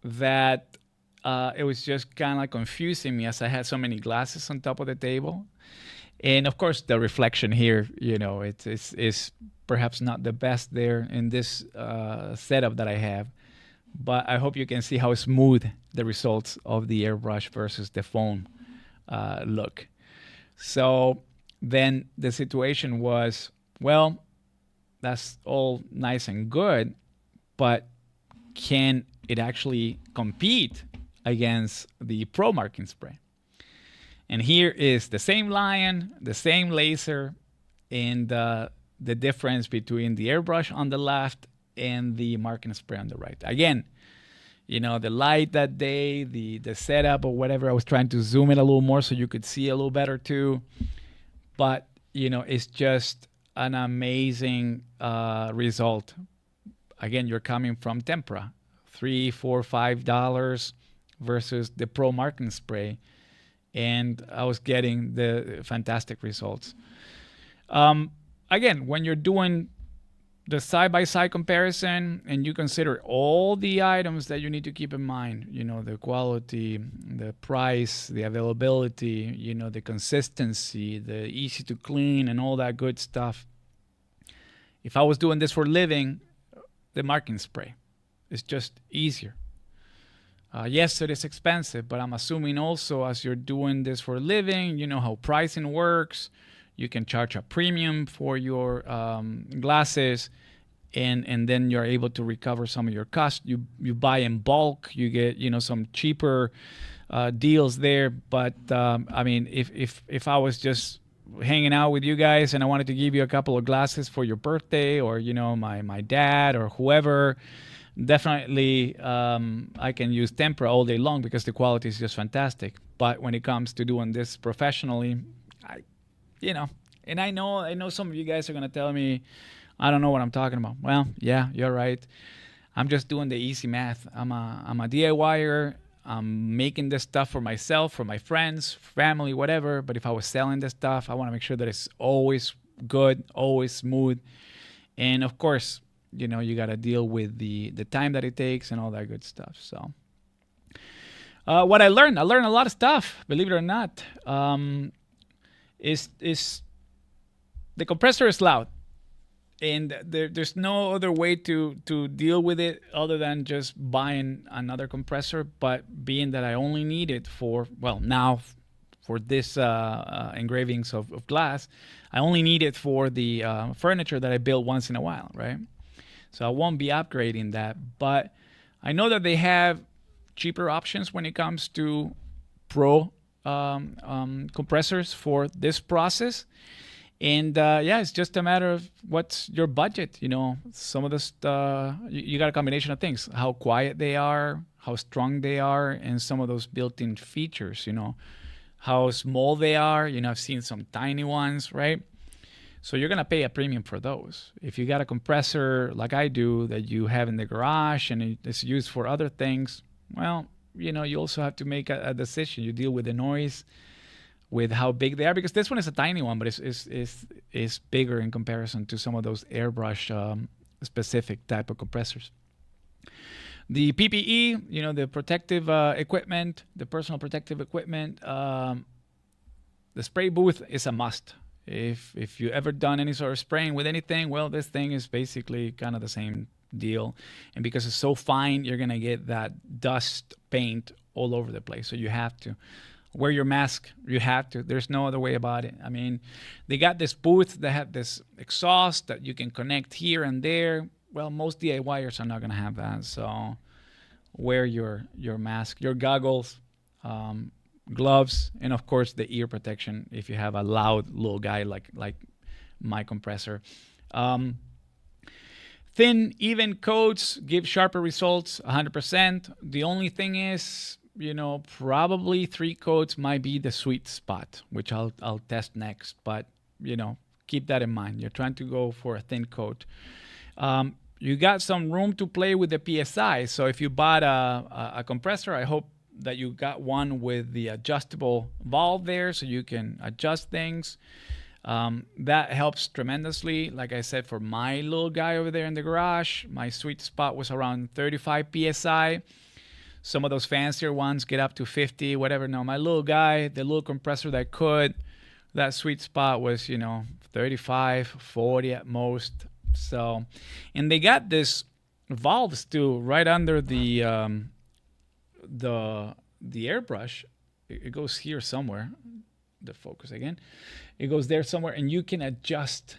that it was just kind of like confusing me as I had so many glasses on top of the table. And of course, the reflection here, it's perhaps not the best there in this setup that I have. But I hope you can see how smooth the results of the airbrush versus the foam look. So then the situation was, well, that's all nice and good, but can it actually compete against the Pro marking spray? And here is the same line, the same laser, and the difference between the airbrush on the left and the marking spray on the right. Again, the light that day, the setup or whatever, I was trying to zoom in a little more so you could see a little better too. But, it's just an amazing result. Again, you're coming from tempera, $3, $4, $5 versus the Pro marking spray. And I was getting the fantastic results. Again, when you're doing the side-by-side comparison and you consider all the items that you need to keep in mind, the quality, the price, the availability, the consistency, the easy to clean and all that good stuff. If I was doing this for a living, the marking spray is just easier. Yes, it is expensive, but I'm assuming also as you're doing this for a living, you know how pricing works. You can charge a premium for your glasses, and then you're able to recover some of your costs. You buy in bulk, you get some cheaper deals there. But if I was just hanging out with you guys and I wanted to give you a couple of glasses for your birthday, or my dad or whoever, definitely I can use tempera all day long because the quality is just fantastic. But when it comes to doing this professionally, and I know some of you guys are gonna tell me I don't know what I'm talking about. Well, yeah, you're right. I'm just doing the easy math. I'm a DIYer. I'm making this stuff for myself, for my friends, family, whatever. But if I was selling this stuff, I want to make sure that it's always good, always smooth. And of course, you got to deal with the time that it takes and all that good stuff. So what I learned a lot of stuff, believe it or not. Is the compressor is loud, and there's no other way to deal with it other than just buying another compressor. But being that I only need it for this engravings of glass, I only need it for the furniture that I build once in a while, right? So I won't be upgrading that. But I know that they have cheaper options when it comes to Pro compressors for this process. And it's just a matter of what's your budget. Some of this, you got a combination of things: how quiet they are, how strong they are, and some of those built-in features. How small they are. I've seen some tiny ones, right? So you're gonna pay a premium for those. If you got a compressor like I do that you have in the garage and it's used for other things, well, you also have to make a decision. You deal with the noise, with how big they are, because this one is a tiny one, but it's bigger in comparison to some of those airbrush specific type of compressors. The PPE, the protective equipment, the personal protective equipment, the spray booth is a must. If you ever done any sort of spraying with anything, well, this thing is basically kind of the same deal. And because it's so fine, you're going to get that dust paint all over the place. So you have to wear your mask. You have to. There's no other way about it. I mean, they got this booth that have this exhaust that you can connect here and there. Well, most DIYers are not going to have that. So wear your mask, your goggles, gloves, and of course the ear protection if you have a loud little guy like my compressor. Thin, even coats give sharper results, 100%. The only thing is, probably 3 coats might be the sweet spot, which I'll test next. But, keep that in mind. You're trying to go for a thin coat. You got some room to play with the PSI. So if you bought a compressor, I hope that you got one with the adjustable valve there so you can adjust things. That helps tremendously. Like I said, for my little guy over there in the garage, my sweet spot was around 35 PSI. Some of those fancier ones get up to 50, whatever. No, my little guy, the little compressor that sweet spot was, 35, 40 at most. So, and they got this valves too right under the airbrush. It goes here somewhere. The focus again. It goes there somewhere, and you can adjust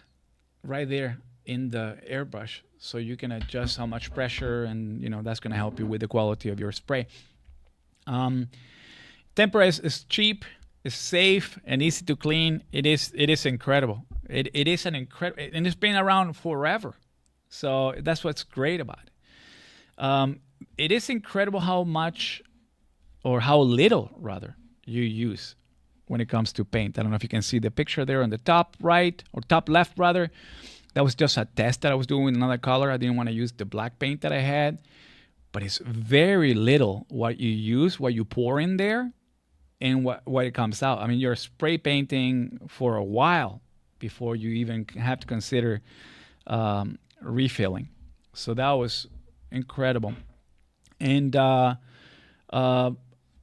right there in the airbrush. So you can adjust how much pressure, and that's going to help you with the quality of your spray. Tempera is cheap, is safe, and easy to clean. It is incredible. It is an incredible, and it's been around forever. So that's what's great about it. It is incredible how much, or how little rather, you use when it comes to paint. I don't know if you can see the picture there on the top right, or top left rather. That was just a test that I was doing with another color. I didn't want to use the black paint that I had. But it's very little what you use, what you pour in there, and what it comes out. I mean, you're spray painting for a while before you even have to consider refilling. So that was incredible. And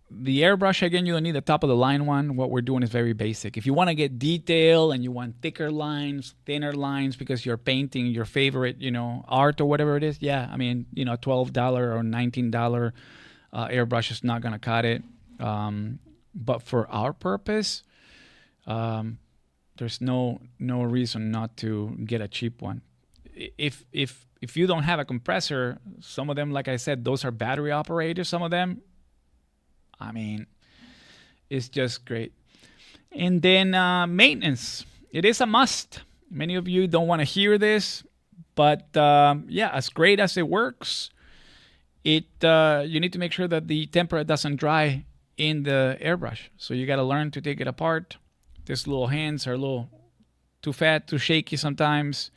the airbrush, again, you don't need the top of the line one. What we're doing is very basic. If you want to get detail and you want thicker lines, thinner lines, because you're painting your favorite, art or whatever it is, yeah, I mean, $12 or $19 airbrush is not going to cut it. But for our purpose, there's no reason not to get a cheap one. If you don't have a compressor, some of them, like I said, those are battery operated. Some of them, I mean, it's just great. And then maintenance. It is a must. Many of you don't want to hear this, but yeah, as great as it works, you need to make sure that the tempera doesn't dry in the airbrush. So you got to learn to take it apart. These little hands are a little too fat, too shaky sometimes,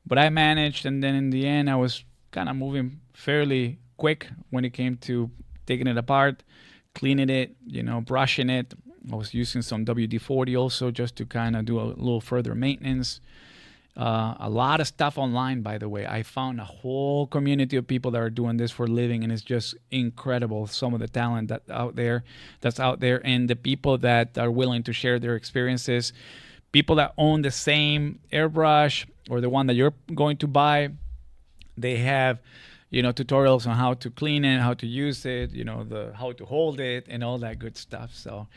but I managed. And then in the end, I was kind of moving fairly quick when it came to taking it apart, cleaning it, brushing it. I was using some WD-40 also just to kind of do a little further maintenance. A lot of stuff online, by the way. I found a whole community of people that are doing this for a living, and it's just incredible. Some of the talent that's out there, and the people that are willing to share their experiences. People that own the same airbrush or the one that you're going to buy, they have tutorials on how to clean it, how to use it, how to hold it, and all that good stuff. So,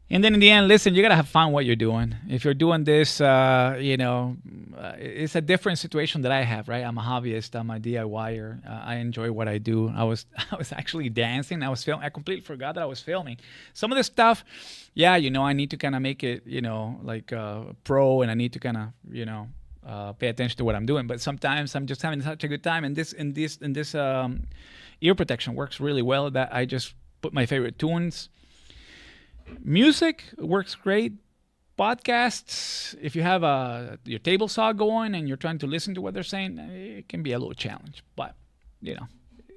and then in the end, listen, you gotta have fun what you're doing. If you're doing this, it's a different situation that I have, right? I'm a hobbyist. I'm a DIYer. I enjoy what I do. I was actually dancing. I was filming. I completely forgot that I was filming. Some of the stuff, yeah, I need to kind of make it, like pro, and I need to kind of, pay attention to what I'm doing. But sometimes I'm just having such a good time, and this ear protection works really well that I just put my favorite tunes. Music works great. Podcasts, if you have your table saw going and you're trying to listen to what they're saying, it can be a little challenge, but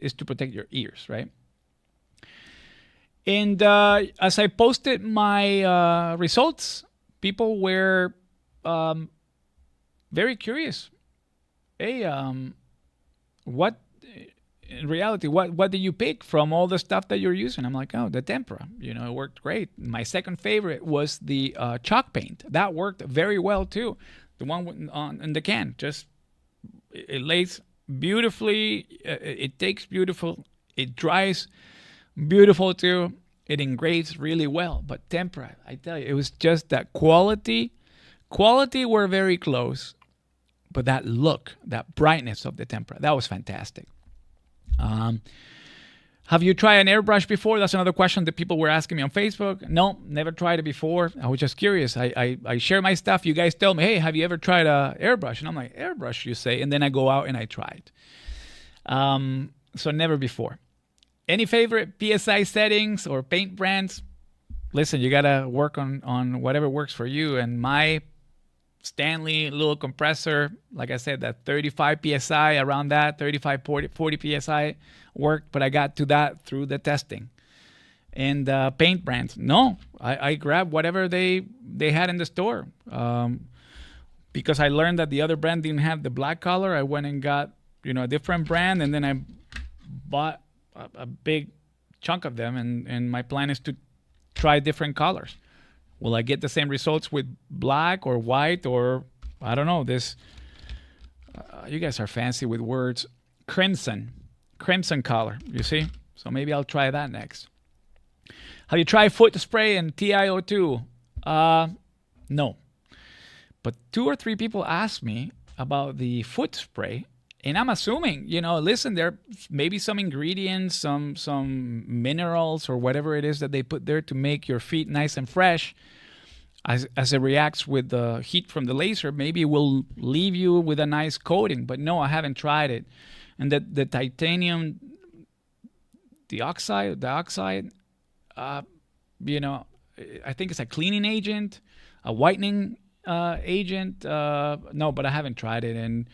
it's to protect your ears, right? And as I posted my results, people were um, very curious. Hey, what in reality, what did you pick from all the stuff that you're using? I'm like, oh, the tempera. It worked great. My second favorite was the chalk paint. That worked very well too. The one on in the can, just it lays beautifully. It takes beautiful. It dries beautiful too. It engraves really well. But tempera, I tell you, it was just that quality. Quality were very close, but that look, that brightness of the tempera, that was fantastic. Um, have you tried an airbrush before? That's another question that people were asking me on Facebook. No, never tried it before. I was just curious. I share my stuff. You guys tell me, hey, have you ever tried a airbrush? And I'm like, airbrush, you say? And then I go out and I try it. So never before. Any favorite PSI settings or paint brands? Listen, you got to work on whatever works for you. And my Stanley little compressor, like I said, that 35 psi, around that 35 40 psi worked, but I got to that through the testing. And paint brands, no, I grabbed whatever they had in the store, because I learned that the other brand didn't have the black color. I went and got a different brand, and then I bought a big chunk of them, and my plan is to try different colors. Will I get the same results with black or white, or I don't know, this you guys are fancy with words. Crimson color, you see? So maybe I'll try that next. Have you tried foot spray and TiO2? No. But 2 or 3 people asked me about the foot spray, and I'm assuming, listen, there may be some ingredients, some minerals or whatever it is that they put there to make your feet nice and fresh. As it reacts with the heat from the laser, maybe it will leave you with a nice coating. But no, I haven't tried it. And the titanium dioxide, I think it's a cleaning agent, a whitening agent. No, but I haven't tried it. And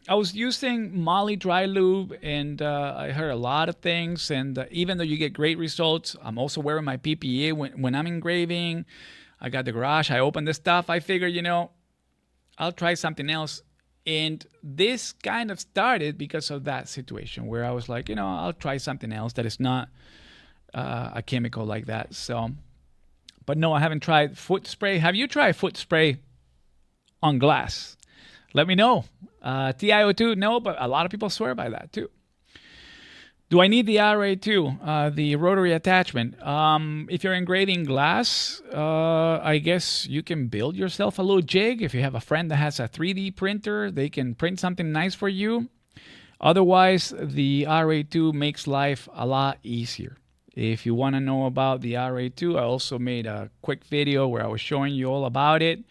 I was using Molly dry lube, and I heard a lot of things. And even though you get great results, I'm also wearing my PPE when I'm engraving. I got the garage. I open the stuff. I figure, I'll try something else. And this kind of started because of that situation where I was like, I'll try something else that is not a chemical like that. So, but no, I haven't tried foot spray. Have you tried foot spray on glass? Let me know. TiO2, no, but a lot of people swear by that too. Do I need the RA2, the rotary attachment? If you're engraving glass, I guess you can build yourself a little jig. If you have a friend that has a 3D printer, they can print something nice for you. Otherwise, the RA2 makes life a lot easier. If you want to know about the RA2, I also made a quick video where I was showing you all about it.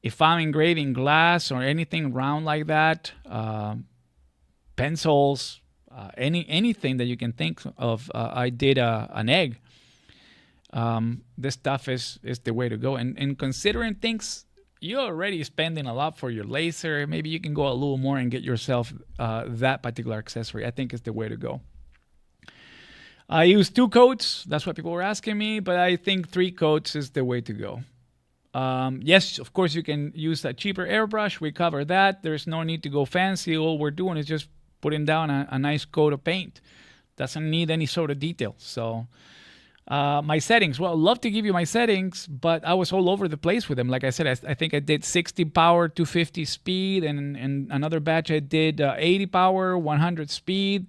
If I'm engraving glass or anything round like that, pencils, anything that you can think of, I did an egg. This stuff is the way to go. And considering things, you're already spending a lot for your laser. Maybe you can go a little more and get yourself that particular accessory. I think it's the way to go. I use 2 coats. That's what people were asking me, but I think 3 coats is the way to go. Yes, of course, you can use a cheaper airbrush. We cover that. There's no need to go fancy. All we're doing is just putting down a nice coat of paint. Doesn't need any sort of detail. So my settings, well, I'd love to give you my settings, but I was all over the place with them. Like I said, I think I did 60 power, 250 speed, and another batch I did 80 power, 100 speed.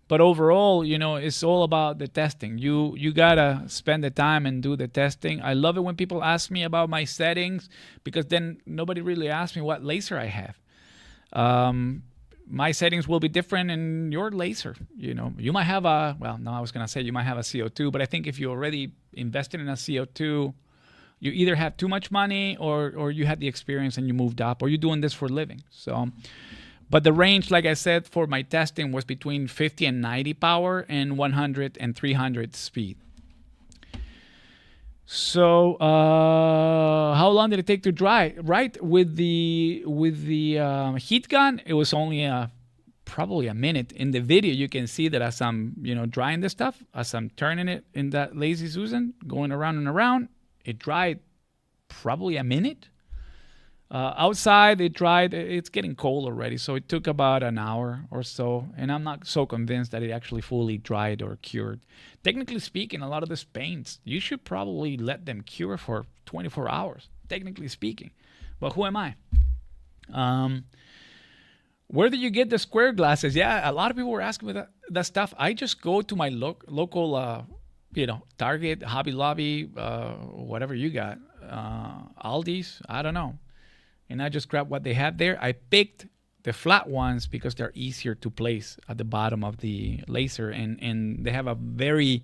But overall, it's all about the testing. You gotta spend the time and do the testing. I love it when people ask me about my settings, because then nobody really asks me what laser I have. My settings will be different in your laser. You might have I was gonna say you might have a CO2, but I think if you already invested in a CO2, you either have too much money or you had the experience and you moved up, or you're doing this for a living. So. But the range, like I said, for my testing was between 50 and 90 power and 100 and 300 speed. So how long did it take to dry? Right, with the heat gun, it was only probably a minute. In the video, you can see that as I'm, drying this stuff, as I'm turning it in that Lazy Susan, going around and around, it dried probably a minute. Outside, it dried. It's getting cold already, so it took about an hour or so. And I'm not so convinced that it actually fully dried or cured. Technically speaking, a lot of these paints, you should probably let them cure for 24 hours, technically speaking. But who am I? Where did you get the square glasses? Yeah, a lot of people were asking me that stuff. I just go to my local, Target, Hobby Lobby, whatever you got, Aldi's, I don't know. And I just grabbed what they had there. I picked the flat ones because they're easier to place at the bottom of the laser, and they have a very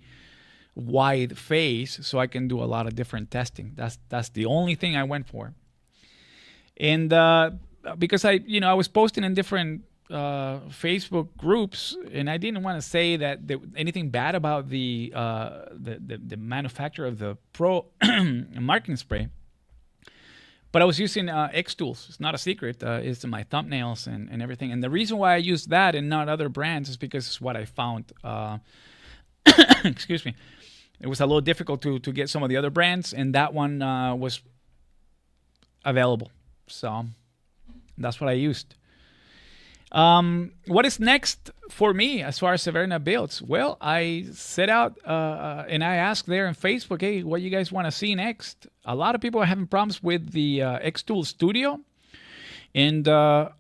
wide face, so I can do a lot of different testing. That's the only thing I went for. And because I was posting in different Facebook groups, and I didn't want to say that anything bad about the manufacturer of the Pro marking spray. But I was using xTools. It's not a secret. It's in my thumbnails and everything. And the reason why I use that and not other brands is because it's what I found. Excuse me. It was a little difficult to get some of the other brands, and that one was available. So that's what I used. What is next for me as far as Severna builds? Well, I set out and I asked there on Facebook, hey, what you guys want to see next? A lot of people are having problems with the xTool Studio. And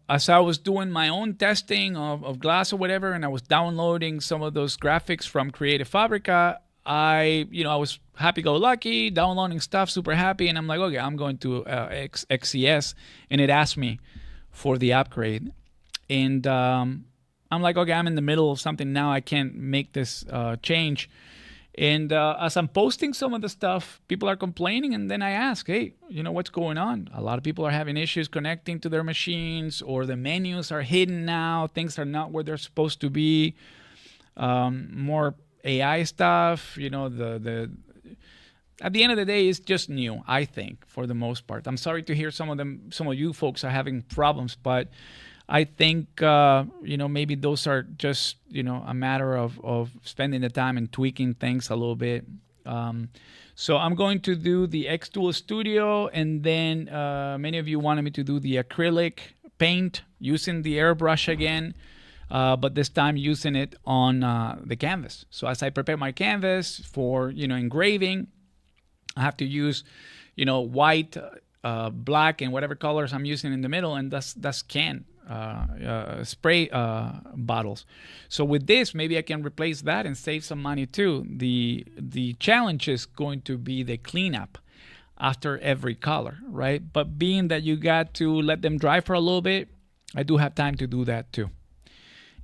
as I was doing my own testing of glass or whatever, and I was downloading some of those graphics from Creative Fabrica, I was happy-go-lucky, downloading stuff, super happy, and I'm like, okay, I'm going to XCS, and it asked me for the upgrade. And I'm like, okay, I'm in the middle of something now. I can't make this change. And as I'm posting some of the stuff, people are complaining. And then I ask, hey, what's going on? A lot of people are having issues connecting to their machines, or the menus are hidden now. Things are not where they're supposed to be. More AI stuff, at the end of the day, it's just new, I think, for the most part. I'm sorry to hear some of you folks are having problems, but I think, maybe those are just, a matter of spending the time and tweaking things a little bit. So I'm going to do the xTool Studio, and then many of you wanted me to do the acrylic paint using the airbrush again, but this time using it on the canvas. So as I prepare my canvas for, engraving, I have to use, white, black, and whatever colors I'm using in the middle, and that's can. Spray bottles. So with this, maybe I can replace that and save some money too. The challenge is going to be the cleanup after every color, right? But being that you got to let them dry for a little bit, I do have time to do that too.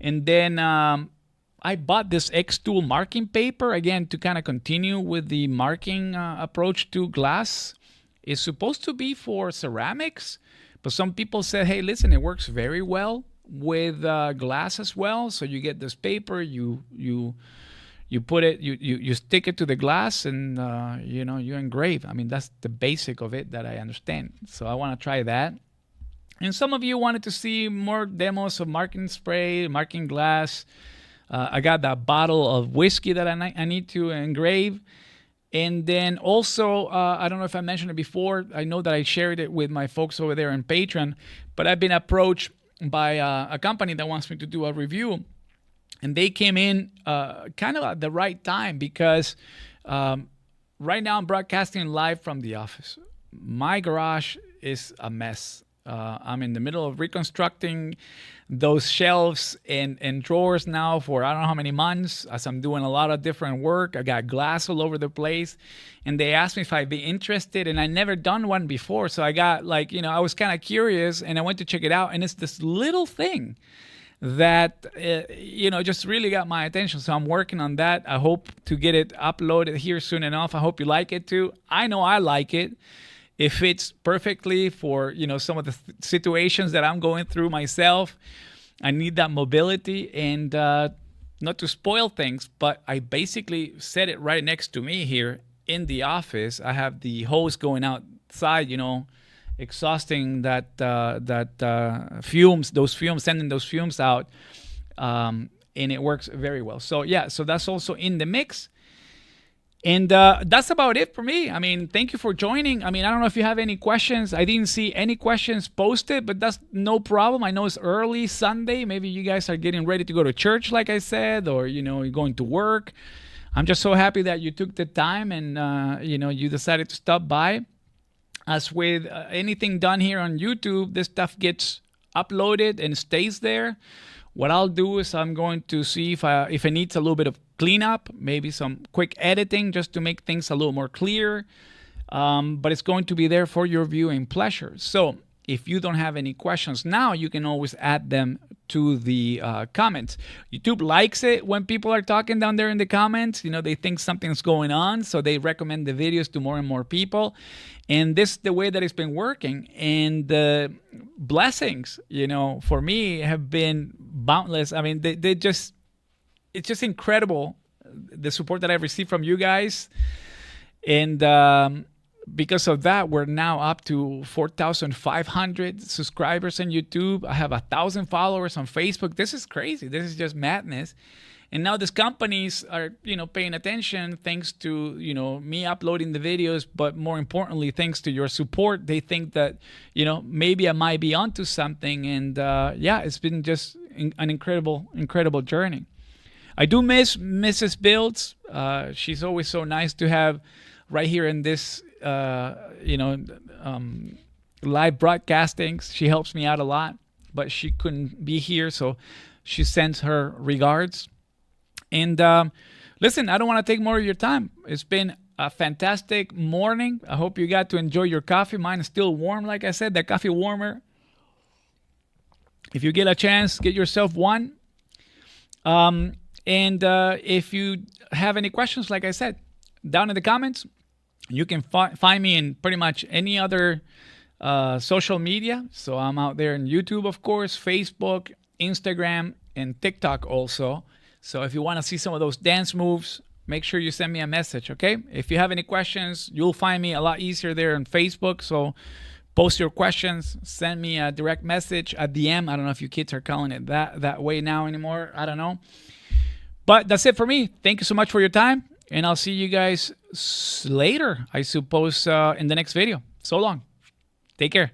And then I bought this xTool marking paper again to kind of continue with the marking approach to glass. It's supposed to be for ceramics, but some people said, hey, listen, it works very well with glass as well. So you get this paper, you put it, you stick it to the glass, and you engrave. I mean, that's the basic of it that I understand. So I want to try that. And some of you wanted to see more demos of marking spray, marking glass. I got that bottle of whiskey that I need to engrave. And then also, I don't know if I mentioned it before. I know that I shared it with my folks over there on Patreon, but I've been approached by a company that wants me to do a review. And they came in kind of at the right time, because right now I'm broadcasting live from the office. My garage is a mess. I'm in the middle of reconstructing those shelves and drawers now for I don't know how many months, as I'm doing a lot of different work. I got glass all over the place, and they asked me if I'd be interested, and I never done one before. So I got I was kind of curious, and I went to check it out, and it's this little thing that just really got my attention. So I'm working on that. I hope to get it uploaded here soon enough. I hope you like it too. I know I like it. It fits perfectly for some of the situations that I'm going through myself. I need that mobility, and not to spoil things, but I basically set it right next to me here in the office. I have the hose going outside, exhausting that fumes, sending those fumes out. and it works very well. So yeah, so that's also in the mix. And that's about it for me. I mean, thank you for joining. I mean, I don't know if you have any questions. I didn't see any questions posted, but that's no problem. I know it's early Sunday. Maybe you guys are getting ready to go to church, like I said, or, you know, you're going to work. I'm just so happy that you took the time and, you know, you decided to stop by. As with anything done here on YouTube, this stuff gets uploaded and stays there. What I'll do is I'm going to see if it needs a little bit of cleanup, maybe some quick editing just to make things a little more clear. But it's going to be there for your viewing pleasure. So if you don't have any questions now, you can always add them to the comments. YouTube likes it when people are talking down there in the comments. You know, they think something's going on, so they recommend the videos to more and more people. And this is the way that it's been working. And the blessings, you know, for me have been boundless. I mean, it's just incredible, the support that I've received from you guys. And because of that, we're now up to 4,500 subscribers on YouTube. I have 1,000 followers on Facebook. This is crazy. This is just madness. And now these companies are, you know, paying attention thanks to, you know, me uploading the videos, but more importantly, thanks to your support. They think that, you know, maybe I might be onto something. And yeah, it's been just an incredible journey. I do miss Mrs. Builds. She's always so nice to have right here in this, you know, live broadcastings. She helps me out a lot, but she couldn't be here, so she sends her regards. And listen, I don't want to take more of your time. It's been a fantastic morning. I hope you got to enjoy your coffee. Mine is still warm, like I said, that coffee warmer. If you get a chance, get yourself one. And if you have any questions, like I said, down in the comments, you can find me in pretty much any other social media. So I'm out there in YouTube, of course, Facebook, Instagram, and TikTok also. So if you want to see some of those dance moves, make sure you send me a message, okay? If you have any questions, you'll find me a lot easier there on Facebook. So post your questions, send me a direct message, a DM. I don't know if you kids are calling it that way now anymore. I don't know. But that's it for me. Thank you so much for your time. And I'll see you guys later, I suppose, in the next video. So long. Take care.